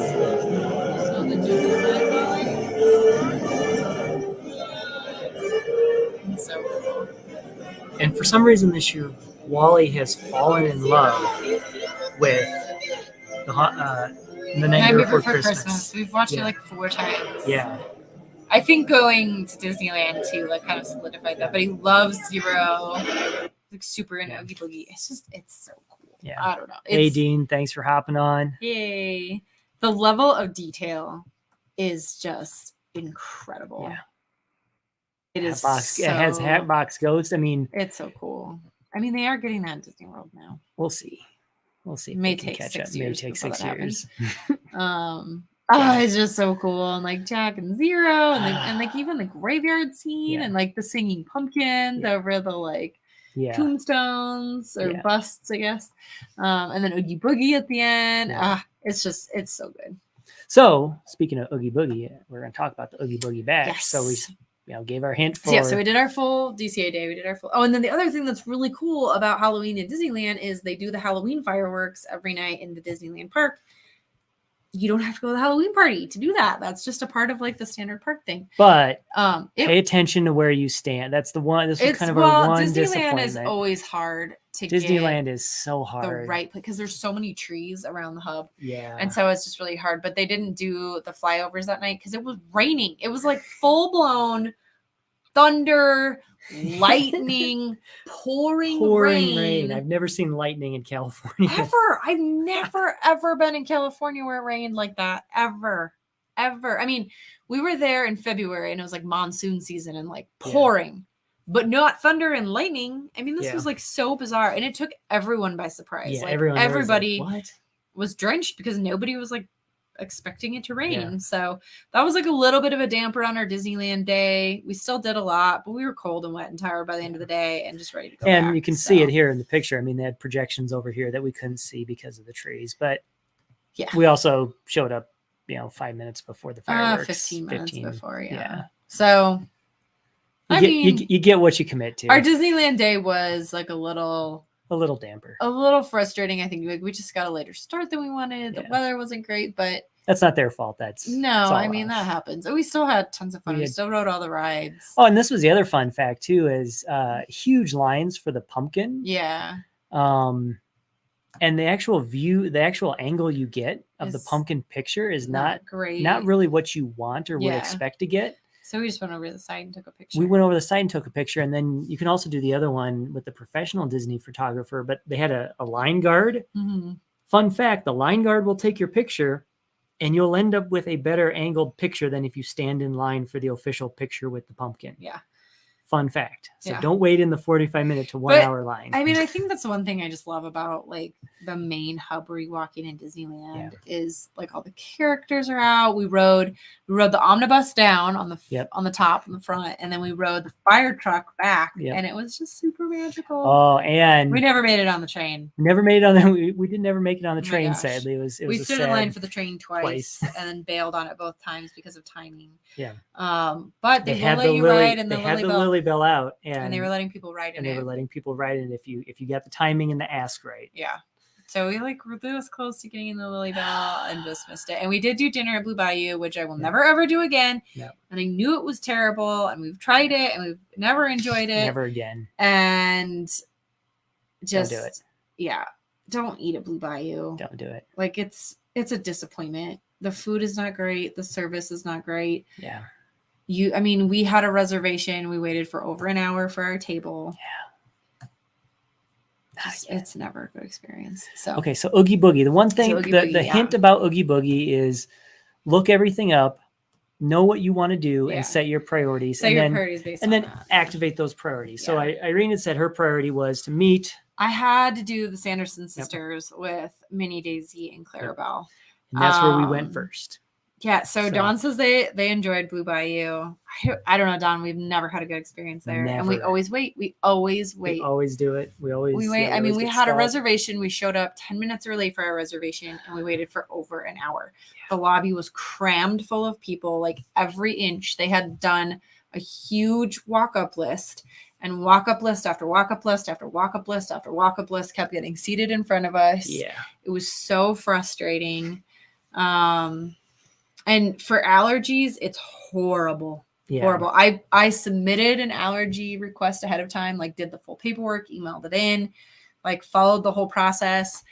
So the gingerbread house. It's so cool. And for some reason this year, Wally has fallen in love with the Nightmare Before Christmas. We've watched it Yeah. like 4 times. Yeah. I think going to Disneyland too, like kind of solidified that. But he loves Zero. Like super into Yeah. Oogie Boogie. It's so cool. Yeah. I don't know. Hey, It's, Dean, thanks for hopping on. yay. The level of detail is just incredible. Yeah. It is It has so- Hatbox Ghost. I mean, It's so cool. I mean, they are getting that in Disney World now. we'll see. We'll see. if May they can take catch 6 up. May years take before 6 that years. It's just so cool. And like Jack and Zero and like even the graveyard scene Yeah. and like the singing pumpkins Yeah. over the like Yeah. tombstones or Yeah. busts, I guess. And then Oogie Boogie at the end. Yeah. It's so good. So, speaking of Oogie Boogie, we're going to talk about the Oogie Boogie Bash. Yes. So we gave our hint for. So yeah, so we did our full DCA day. We did our full. Oh, and then the other thing that's really cool about Halloween in Disneyland is they do the Halloween fireworks every night in the Disneyland park. you don't have to go to the Halloween party to do that. That's just a part of like the standard park thing. But It, pay attention to where you stand. That's the one. This was it's kind of well, our one Disneyland disappointment. is always hard to Disneyland get is so the hard. right place because there's so many trees around the hub. Yeah. And so it's just really hard. But they didn't do the flyovers that night because it was raining. It was like full blown thunder, lightning, pouring rain. I've never seen lightning in California. Ever. I've never, ever been in California where it rained like that. Ever. I mean, we were there in February and it was like monsoon season and like pouring, but not thunder and lightning. I mean, this was like so bizarre and it took everyone by surprise. Yeah, like everybody was drenched because nobody was like expecting it to rain. Yeah. So that was like a little bit of a damper on our Disneyland day. We still did a lot, but we were cold and wet and tired by the end of the day and just ready to go and back. You can see it here in the picture. I mean, they had projections over here that we couldn't see because of the trees, but we also showed up, 5 minutes before the fireworks. 15 minutes before, So you get what you commit to. Our Disneyland day was like a little damper, a little frustrating. I think we just got a later start than we wanted. The weather wasn't great, but that's not their fault. That's I mean, that happens. We still had tons of fun. We still rode all the rides. Oh, and this was the other fun fact too, is huge lines for the pumpkin. Yeah. And the actual angle you get of the pumpkin picture is not great. Not really what you want or would expect to get. So we just went over the side and took a picture. We went over the side and took a picture, and then you can also do the other one with the professional Disney photographer, but they had a line guard. Mm-hmm. Fun fact, the line guard will take your picture and you'll end up with a better angled picture than if you stand in line for the official picture with the pumpkin. Yeah. Fun fact. So don't wait in the 45-minute to 1 hour line. I mean, I think that's the one thing I just love about like the main hub where you walk in Disneyland is like all the characters are out. We rode the omnibus down on the top on the front, and then we rode the fire truck back, and it was just super magical. Oh, and we never made it on the train. Never made it on the. We did never make it on the train. Sadly, we stood in line for the train twice and then bailed on it both times because of timing. Yeah. But they will let you ride in the Lily Bell out, and they were letting people ride in and they were letting people ride in if you got the timing and the ask right. Yeah. So we were this close to getting in the Lily Bell and just missed it. And we did do dinner at Blue Bayou, which I will never ever do again. Yep. And I knew it was terrible, and we've tried it and we've never enjoyed it. Never again. And just don't do it. Yeah. Don't eat at Blue Bayou. Don't do it. Like it's a disappointment. The food is not great. The service is not great. Yeah. We had a reservation. We waited for over an hour for our table. Yeah. It's never a good experience. So okay, so Oogie Boogie. The one thing, the hint about Oogie Boogie is look everything up, know what you want to do, and set your priorities. And then activate those priorities. Yeah. So Irene had said her priority was to meet. I had to do the Sanderson sisters with Minnie, Daisy, and Clarabelle. And that's where we went first. Yeah, so Dawn says they enjoyed Blue Bayou. I don't know, Dawn. We've never had a good experience there, and we always wait. We always wait. We always do it. We wait. I mean, we had a reservation. We showed up 10 minutes early for our reservation, and we waited for over an hour. Yeah. The lobby was crammed full of people, like every inch. They had done a huge walk-up list, and walk-up list after walk-up list after walk-up list after walk-up list kept getting seated in front of us. Yeah, it was so frustrating. And for allergies, it's horrible. Yeah. Horrible. I submitted an allergy request ahead of time, like did the full paperwork, emailed it in, like followed the whole process.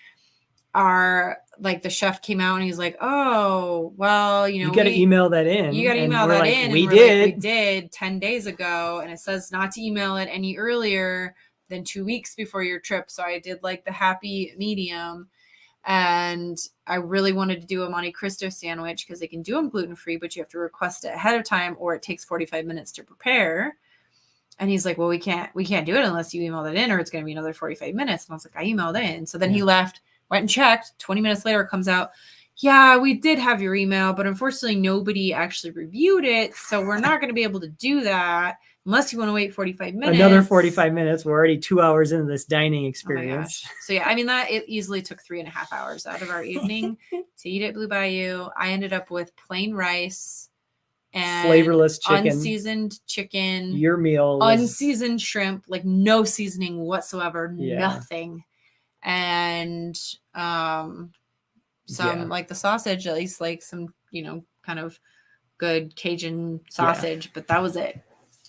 The chef came out and he's like, oh, well, you got to email that in. You got to email that in. We did. We did 10 days ago. And it says not to email it any earlier than 2 weeks before your trip. So I did like the happy medium. And I really wanted to do a Monte Cristo sandwich because they can do them gluten-free, but you have to request it ahead of time or it takes 45 minutes to prepare. And he's like, well, we can't do it unless you email it in or it's going to be another 45 minutes. And I was like, I emailed in. So then he left, went and checked. 20 minutes later, it comes out, yeah, we did have your email, but unfortunately nobody actually reviewed it. So we're not going to be able to do that unless you want to wait 45 minutes. Another 45 minutes. We're already 2 hours into this dining experience. Oh so yeah, it easily took 3.5 hours out of our evening to eat at Blue Bayou. I ended up with plain rice and flavorless chicken, unseasoned chicken, your meal, unseasoned shrimp, like no seasoning whatsoever, nothing. And some Yeah. like the sausage, at least like some, kind of good Cajun sausage, but that was it.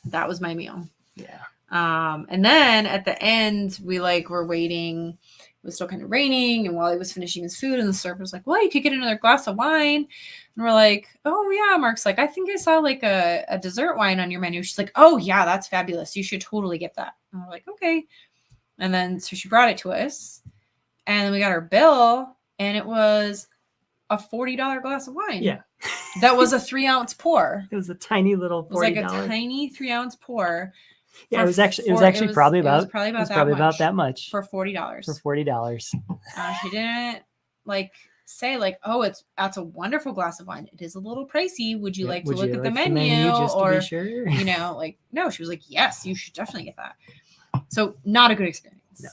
That was my meal. Yeah. And then at the end, we were waiting. It was still kind of raining, and while he was finishing his food, and the server was like, "Well, you could get another glass of wine." And we're like, "Oh yeah." Mark's like, "I think I saw like a dessert wine on your menu." She's like, "Oh yeah, that's fabulous. You should totally get that." And we're like, "Okay." And then so she brought it to us, and then we got our bill, and it was a $40 glass of wine. Yeah. That was a 3-ounce pour. It was a tiny little $40. It was like a tiny 3-ounce pour. Yeah, it was actually probably about that much for $40. For $40. She didn't say oh, that's a wonderful glass of wine. It is a little pricey. Would you like to look at the menu? Just or to be sure? No, she was like, yes, you should definitely get that. So not a good experience. No.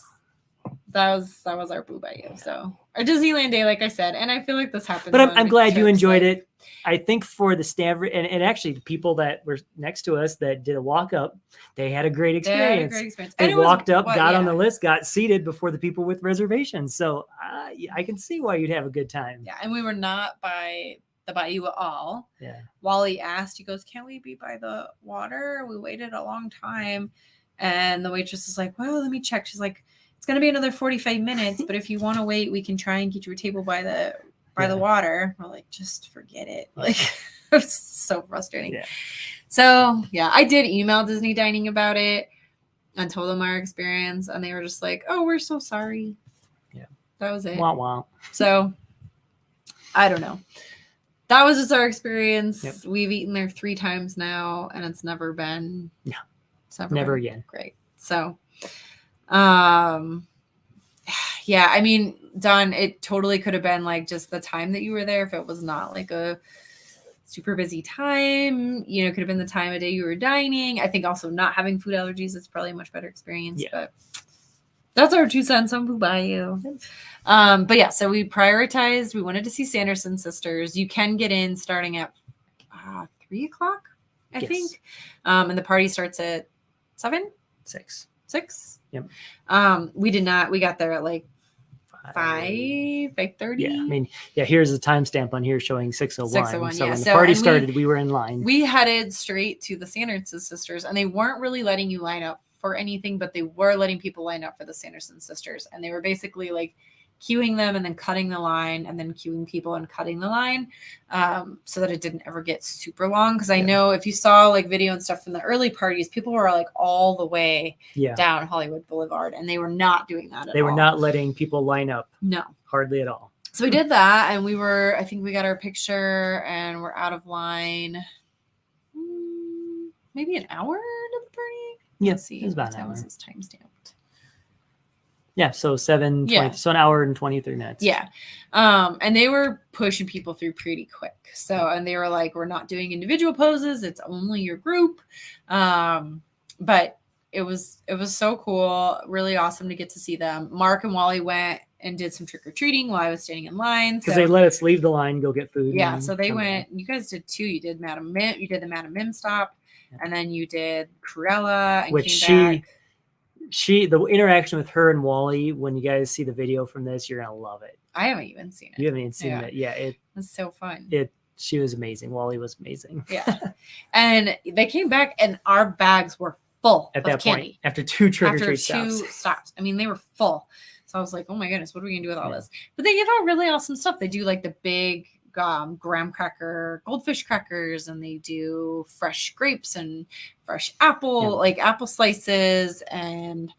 That was our boo by you. So our Disneyland day, like I said, and I feel like this happens. But I'm glad you enjoyed it. I think for the Stanford and actually the people that were next to us that did a walk up, they had a great experience. They walked up, got on the list, got seated before the people with reservations. So I can see why you'd have a good time. Yeah, and we were not by the bayou at all. Yeah. Wally asked, he goes, "Can't we be by the water?" We waited a long time, and the waitress is like, "Well, let me check." She's like, "It's going to be another 45 minutes, but if you want to wait, we can try and get you a table by the water." We're like, just forget it. Like, it was so frustrating. Yeah. So, yeah, I did email Disney Dining about it and told them our experience, and they were just like, "Oh, we're so sorry." Yeah. That was it. Wow, wow. So, I don't know. That was just our experience. Yep. We've eaten there 3 times now, and it's never been never again. Great. So, yeah, I mean, Don, it totally could have been like just the time that you were there. If it was not like a super busy time, it could have been the time of day you were dining. I think also not having food allergies is probably a much better experience. Yeah. But that's our 2 cents on Boo Bayou. But yeah, so we prioritized. We wanted to see Sanderson sisters. You can get in starting at 3:00, I think, and the party starts at 7, 6. Yep. We did not. We got there at like 5:30. Yeah, I mean, here's a timestamp on here showing 6:01. 6:01, so yeah. when the party started, we were in line. We headed straight to the Sanderson sisters, and they weren't really letting you line up for anything, but they were letting people line up for the Sanderson sisters, and they were basically like queuing them and then cutting the line and then queuing people and cutting the line, so that it didn't ever get super long. Because I know if you saw like video and stuff from the early parties, people were like all the way down Hollywood Boulevard, and they were not doing that at all. They were not letting people line up. No. Hardly at all. So we did that, and I think we got our picture, and we're out of line maybe an hour into the party. Yeah, Let's see. it was about what an time hour. was this time stamped? Yeah, so 7:20. Yeah. So an hour and 23 minutes. Yeah. And they were pushing people through pretty quick. So, and they were like, "We're not doing individual poses. It's only your group." But it was so cool. Really awesome to get to see them. Mark and Wally went and did some trick-or-treating while I was standing in line. Because they let us leave the line, go get food. Yeah. So they went, you guys did 2. You did Madame Mim, you did the Madame Mim stop, and then you did Cruella and which came back. the interaction with her and Wally, when you guys see the video from this, you're gonna love it. I haven't even seen it. You haven't even seen it. Yeah, it was so fun. She was amazing. Wally was amazing. Yeah. And they came back, and our bags were full at of that candy. point after 2 trick-or-treat stops. I mean, they were full. So I was like, "Oh my goodness, what are we gonna do with all this?" But they give out really awesome stuff. They do like the big graham cracker, goldfish crackers, and they do fresh grapes and fresh apple, like apple slices and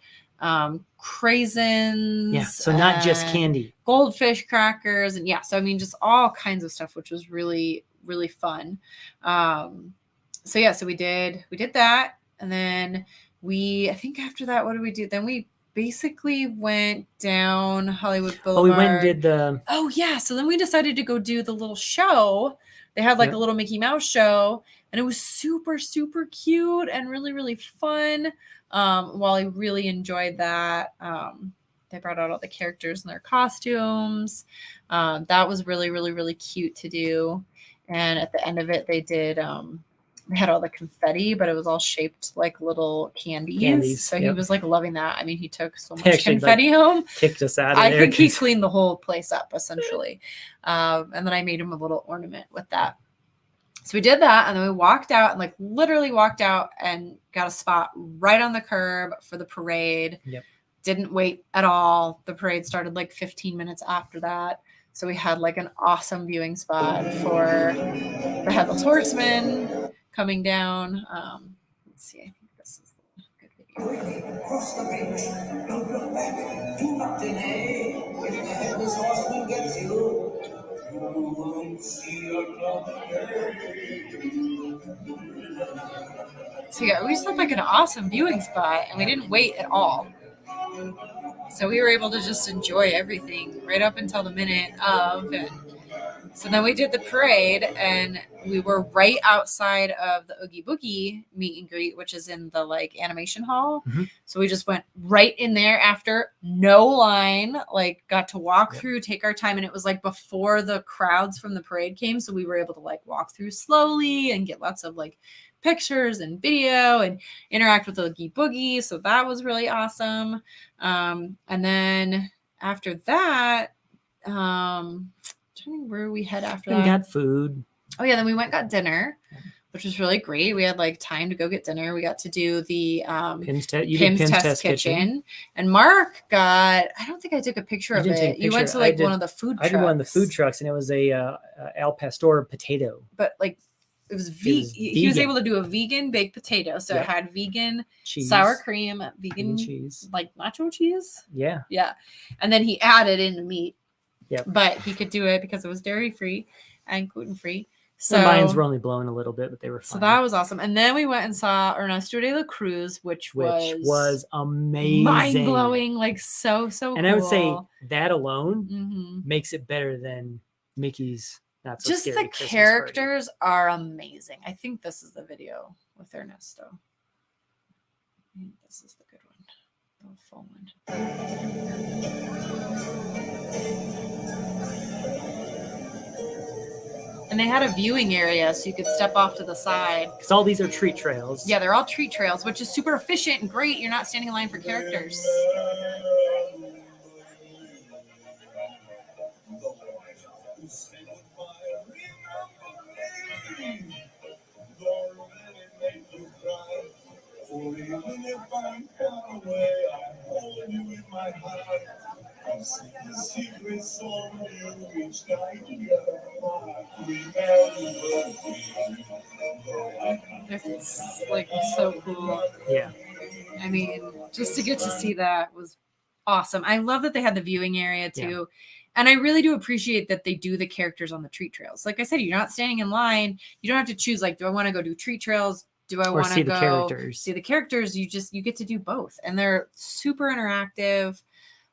craisons. Yeah, so not just candy. Goldfish crackers, and so I mean, just all kinds of stuff, which was really, really fun. So we did that, and then I think after that, what did we do? Then we basically went down Hollywood Boulevard. Oh, we went and did the... Oh, yeah. So then we decided to go do the little show. They had like a little Mickey Mouse show, and it was super, super cute and really, really fun. Wally really enjoyed that. They brought out all the characters in their costumes. That was really, really, really cute to do. And at the end of it, they did we had all the confetti, but it was all shaped like little candies. So he was like loving that. I mean, he took so much confetti home. Kicked us out of I there. think he cleaned the whole place up essentially. And then I made him a little ornament with that. So we did that, and then we walked out and like literally walked out and got a spot right on the curb for the parade. Yep. Didn't wait at all. The parade started like 15 minutes after that. So we had like an awesome viewing spot for the Headless Horseman coming down. Let's see. I think this is a good video. Cross the bridge, don't look back, do not delay. If the Headless Horseman gets you, you won't see So yeah, we just had like an awesome viewing spot, and we didn't wait at all. So we were able to just enjoy everything right up until the minute of. And so then we did the parade, and we were right outside of the Oogie Boogie meet and greet, which is in the like animation hall. Mm-hmm. So we just went right in there after, no line, like got to walk through, take our time. And it was like before the crowds from the parade came. So we were able to like walk through slowly and get lots of like pictures and video and interact with the Oogie Boogie. So that was really awesome. And then after that, trying to think where we head after that. We got food. Oh yeah, then we went and got dinner, which was really great. We had like time to go get dinner. We got to do the Pim's Test Kitchen. And Mark got, I don't think I took a picture of it. You went to like one of the food trucks. I did one of the food trucks, and it was a al pastor potato. But like it was vegan. He was able to do a vegan baked potato. So it had vegan cheese, sour cream, vegan cheese, like nacho cheese. Yeah. Yeah. And then he added in the meat. Yep. But he could do it because it was dairy free and gluten free. So the lines were only blowing a little bit, but they were fine. So that was awesome. And then we went and saw Ernesto de la Cruz, which was amazing. Mind blowing, like so cool. And I would say that alone makes it better than Mickey's Not So Just Scary the Christmas characters are amazing. I think this is the video with Ernesto. I think this is the good one. The full one. And they had a viewing area so you could step off to the side. Because all these are treat trails. Yeah, they're all treat trails, which is super efficient and great. You're not standing in line for characters. It's like so cool. Yeah. I mean, just to get to see that was awesome. I love that they had the viewing area too. Yeah. And I really do appreciate that they do the characters on the treat trails. Like I said, you're not standing in line. You don't have to choose, like, do I want to go do treat trails? Do I want to go see the characters? You get to do both. And they're super interactive.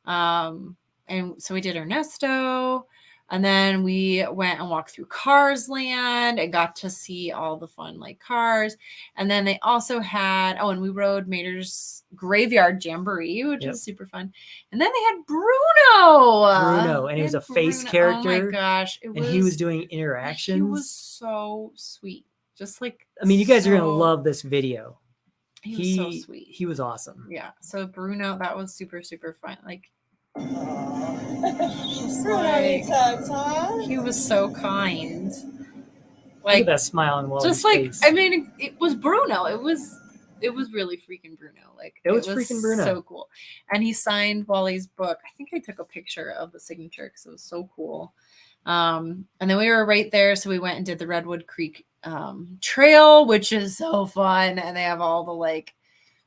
And so we did Ernesto. And then we went and walked through Cars Land and got to see all the fun, like, cars. And then they also had, and we rode Mater's Graveyard Jamboree, which is super fun. And then they had Bruno. And he was a face character. Oh my gosh. He was doing interactions. He was so sweet. Just like, I mean, you guys are going to love this video. He was so sweet. He was awesome. Yeah. So Bruno, that was super, super fun. Like, he was so kind. Like, look at that smile on Wally's just like face. I mean, it was Bruno. It was really freaking Bruno. Like, it was freaking Bruno. So cool. And he signed Wally's book. I think I took a picture of the signature because it was so cool. And then we were right there, so we went and did the Redwood Creek trail, which is so fun. And they have all the like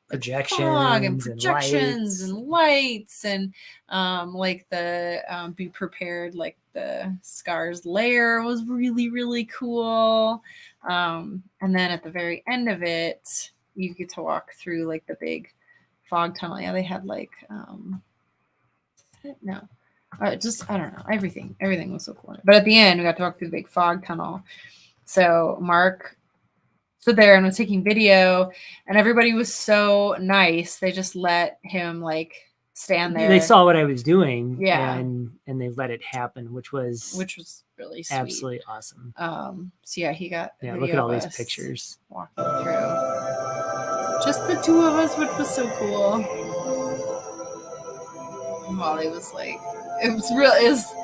projections and lights and like the be prepared, like the Scars lair was really, really cool. And then at the very end of it, you get to walk through like the big fog tunnel. Yeah, they had like I don't know, everything was so cool. But at the end, we got to walk through the big fog tunnel. So Mark stood there and was taking video, and everybody was so nice. They just let him like stand there. They saw what I was doing, Yeah. and they let it happen, which was really sweet. absolutely awesome. So yeah, he got Look at all these pictures walking through. Just the two of us, which was so cool. Molly was like, it was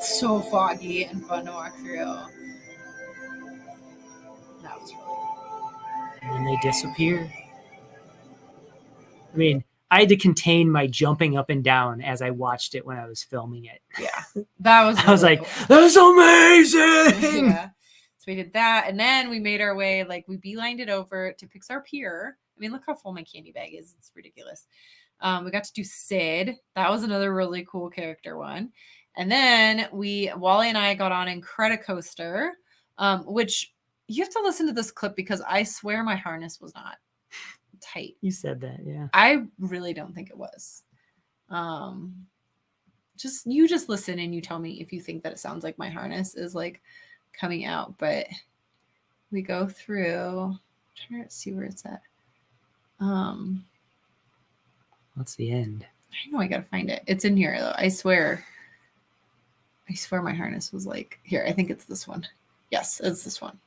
so foggy and fun to walk through. That was really cool. And then they disappear. I mean, I had to contain my jumping up and down as I watched it when I was filming it. Yeah, that was. I was really like, cool. "That's amazing!" Yeah. So we did that, and then we made our way. Like we beelined it over to Pixar Pier. I mean, look how full my candy bag is. It's ridiculous. We got to do Sid. That was another really cool character one. And then Wally and I got on Incredicoaster, which you have to listen to this clip because I swear my harness was not tight. You said that, yeah. I really don't think it was. Just listen and you tell me if you think that it sounds like my harness is like coming out. But we go through. I'm trying to see where it's at. What's the end? I know I gotta find it. It's in here though. I swear my harness was like here. I think it's this one. Yes, it's this one.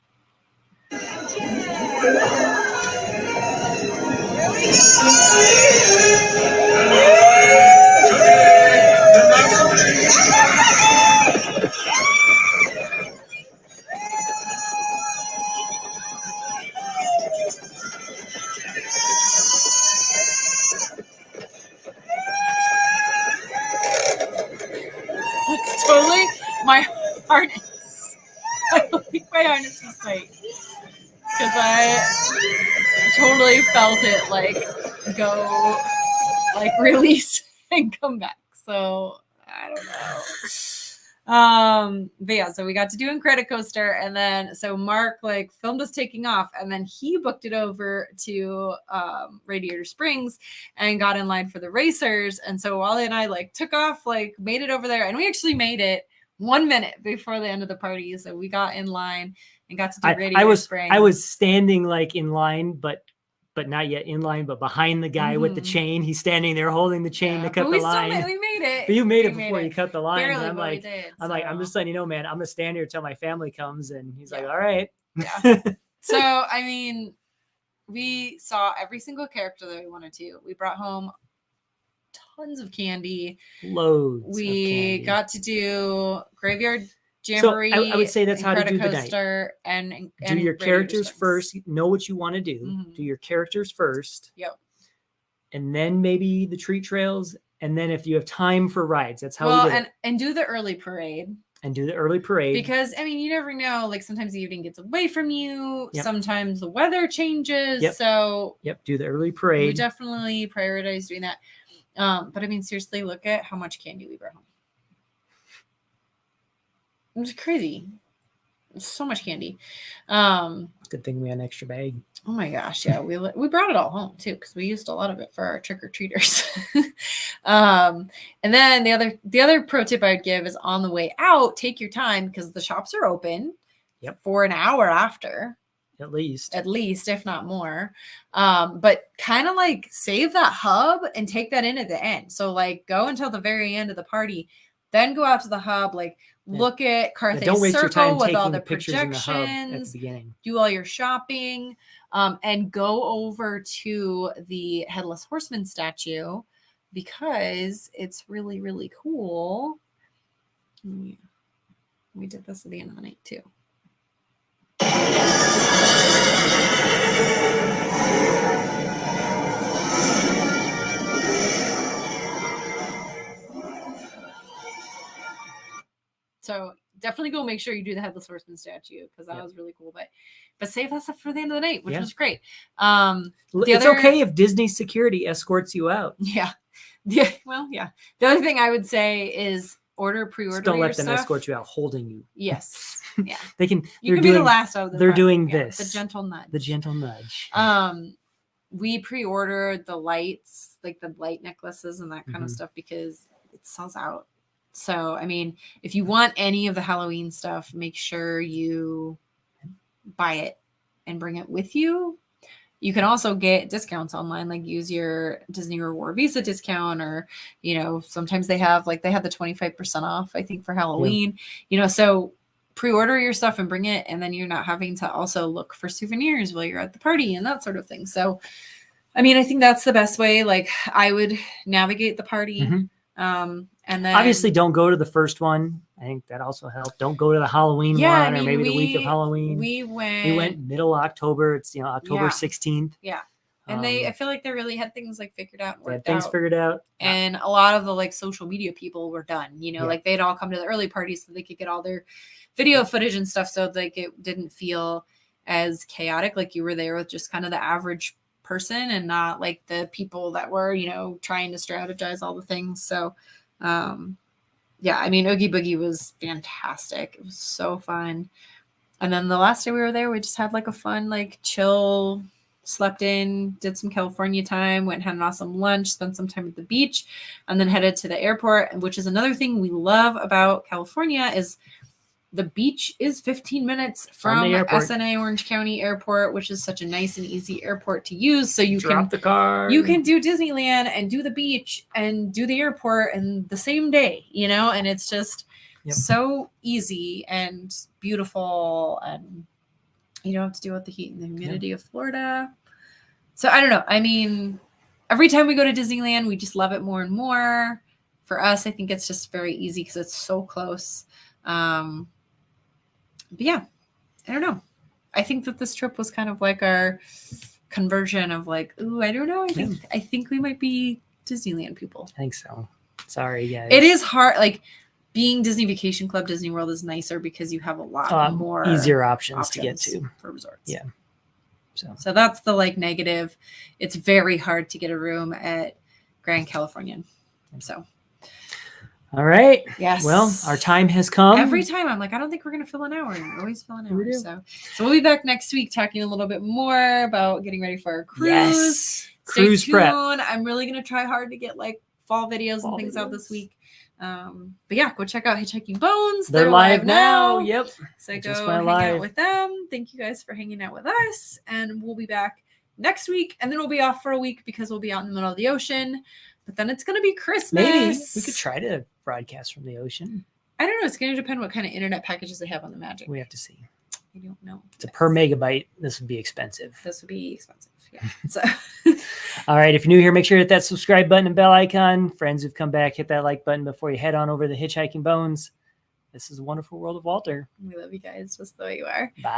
That's totally my harness. I don't think my harness was tight because I totally felt it like go, like release and come back. So I don't know. But yeah, so we got to do Incredicoaster, and then so Mark like filmed us taking off, and then he booked it over to Radiator Springs and got in line for the racers. And so Wally and I like took off, like made it over there, and we actually made it 1 minute before the end of the party. So we got in line and got to do Radiator Springs. I was standing like in line, but not yet in line, but behind the guy with the chain. He's standing there holding the chain to cut the line. We made it. But you made it before you cut the line. Barely, I'm like, I'm just letting you know, man, I'm gonna stand here till my family comes. And he's like, all right. Yeah. So I mean, we saw every single character that we wanted to. We brought home tons of candy. Loads. We got to do Graveyard Jamboree. So I would say that's how to do the night. And do your characters first. Know what you want to do. Mm-hmm. Do your characters first. Yep. And then maybe the treat trails. And then if you have time for rides, that's how we do it. And do the early parade. And do the early parade. Because, I mean, you never know. Like, sometimes the evening gets away from you. Yep. Sometimes the weather changes. Yep. So, do the early parade. We definitely prioritize doing that. But, I mean, seriously, look at how much candy we brought home. It was crazy. So much candy. Good thing we had an extra bag. Oh my gosh, yeah, we brought it all home too because we used a lot of it for our trick or treaters. And then the other pro tip I would give is on the way out, take your time because the shops are open. Yep. For an hour after. At least, if not more. But kind of like save that hub and take that in at the end. So like go until the very end of the party, then go out to the hub, like look at Carthage Circle with all the projections, at the beginning. Do all your shopping, and go over to the Headless Horseman statue because it's really, really cool. We did this at the end of the night too. So definitely go make sure you do the Headless Horseman statue because that was really cool. But save that stuff for the end of the night, which was great. It's okay if Disney security escorts you out. Yeah. Yeah. Well, yeah. The other thing I would say is pre-order. Don't let them escort you out holding you. Yes. Yeah. They can. You can be the last out of the They're front. doing this. The gentle nudge. The gentle nudge. We pre-ordered the lights, like the light necklaces and that kind of stuff because it sells out. So, I mean, if you want any of the Halloween stuff, make sure you buy it and bring it with you you can also get discounts online, like use your Disney Reward Visa discount, or, you know, sometimes they have the 25% off, I think, for Halloween, you know, so pre-order your stuff and bring it. And then you're not having to also look for souvenirs while you're at the party and that sort of thing. So, I mean, I think that's the best way. Like, I would navigate the party. And then obviously don't go to the first one. I think that also helped. Don't go to the Halloween one, or maybe the week of Halloween. We went middle October. It's, you know, October 16th. Yeah. And I feel like they really had things like figured out. They had things figured out. And a lot of the like social media people were done, you know, like they'd all come to the early parties so they could get all their video footage and stuff. So like it didn't feel as chaotic. Like you were there with just kind of the average person and not like the people that were, you know, trying to strategize all the things. So, yeah, I mean, Oogie Boogie was fantastic. It was so fun. And then the last day we were there, we just had like a fun, like chill, slept in, did some California time, went and had an awesome lunch, spent some time at the beach, and then headed to the airport, which is another thing we love about California is the beach is 15 minutes from SNA Orange County Airport, which is such a nice and easy airport to use. So you drop the car. You can do Disneyland and do the beach and do the airport in the same day, you know, and it's just so easy and beautiful, and you don't have to deal with the heat and the humidity of Florida. So I don't know. I mean, every time we go to Disneyland, we just love it more and more. For us, I think it's just very easy because it's so close. But yeah, I don't know. I think that this trip was kind of like our conversion of like, ooh, I don't know. I think we might be Disneyland people. I think so. Sorry, guys. It is hard. Like being Disney Vacation Club, Disney World is nicer because you have a lot more easier options to get to for resorts. Yeah. So that's the like negative. It's very hard to get a room at Grand Californian. So. All right. Yes. Well, our time has come. Every time I'm like, I don't think we're going to fill an hour. And we always fill an hour. So we'll be back next week talking a little bit more about getting ready for our cruise. Yes. Stay Cruise tuned. prep. I'm really going to try hard to get like fall videos and things out this week. But yeah, go check out Hitchhiking Bones. They're live now. Yep. So go hang out with them. Thank you guys for hanging out with us. And we'll be back next week. And then we'll be off for a week because we'll be out in the middle of the ocean. But then it's going to be Christmas. Maybe we could try to broadcast from the ocean. I don't know. It's going to depend what kind of internet packages they have on the Magic. We have to see. I don't know. It's a per megabyte. This would be expensive. Yeah. So. All right. If you're new here, make sure to hit that subscribe button and bell icon. Friends who've come back, hit that like button before you head on over to Hitchhiking Bones. This is a wonderful world of Walter. We love you guys just the way you are. Bye.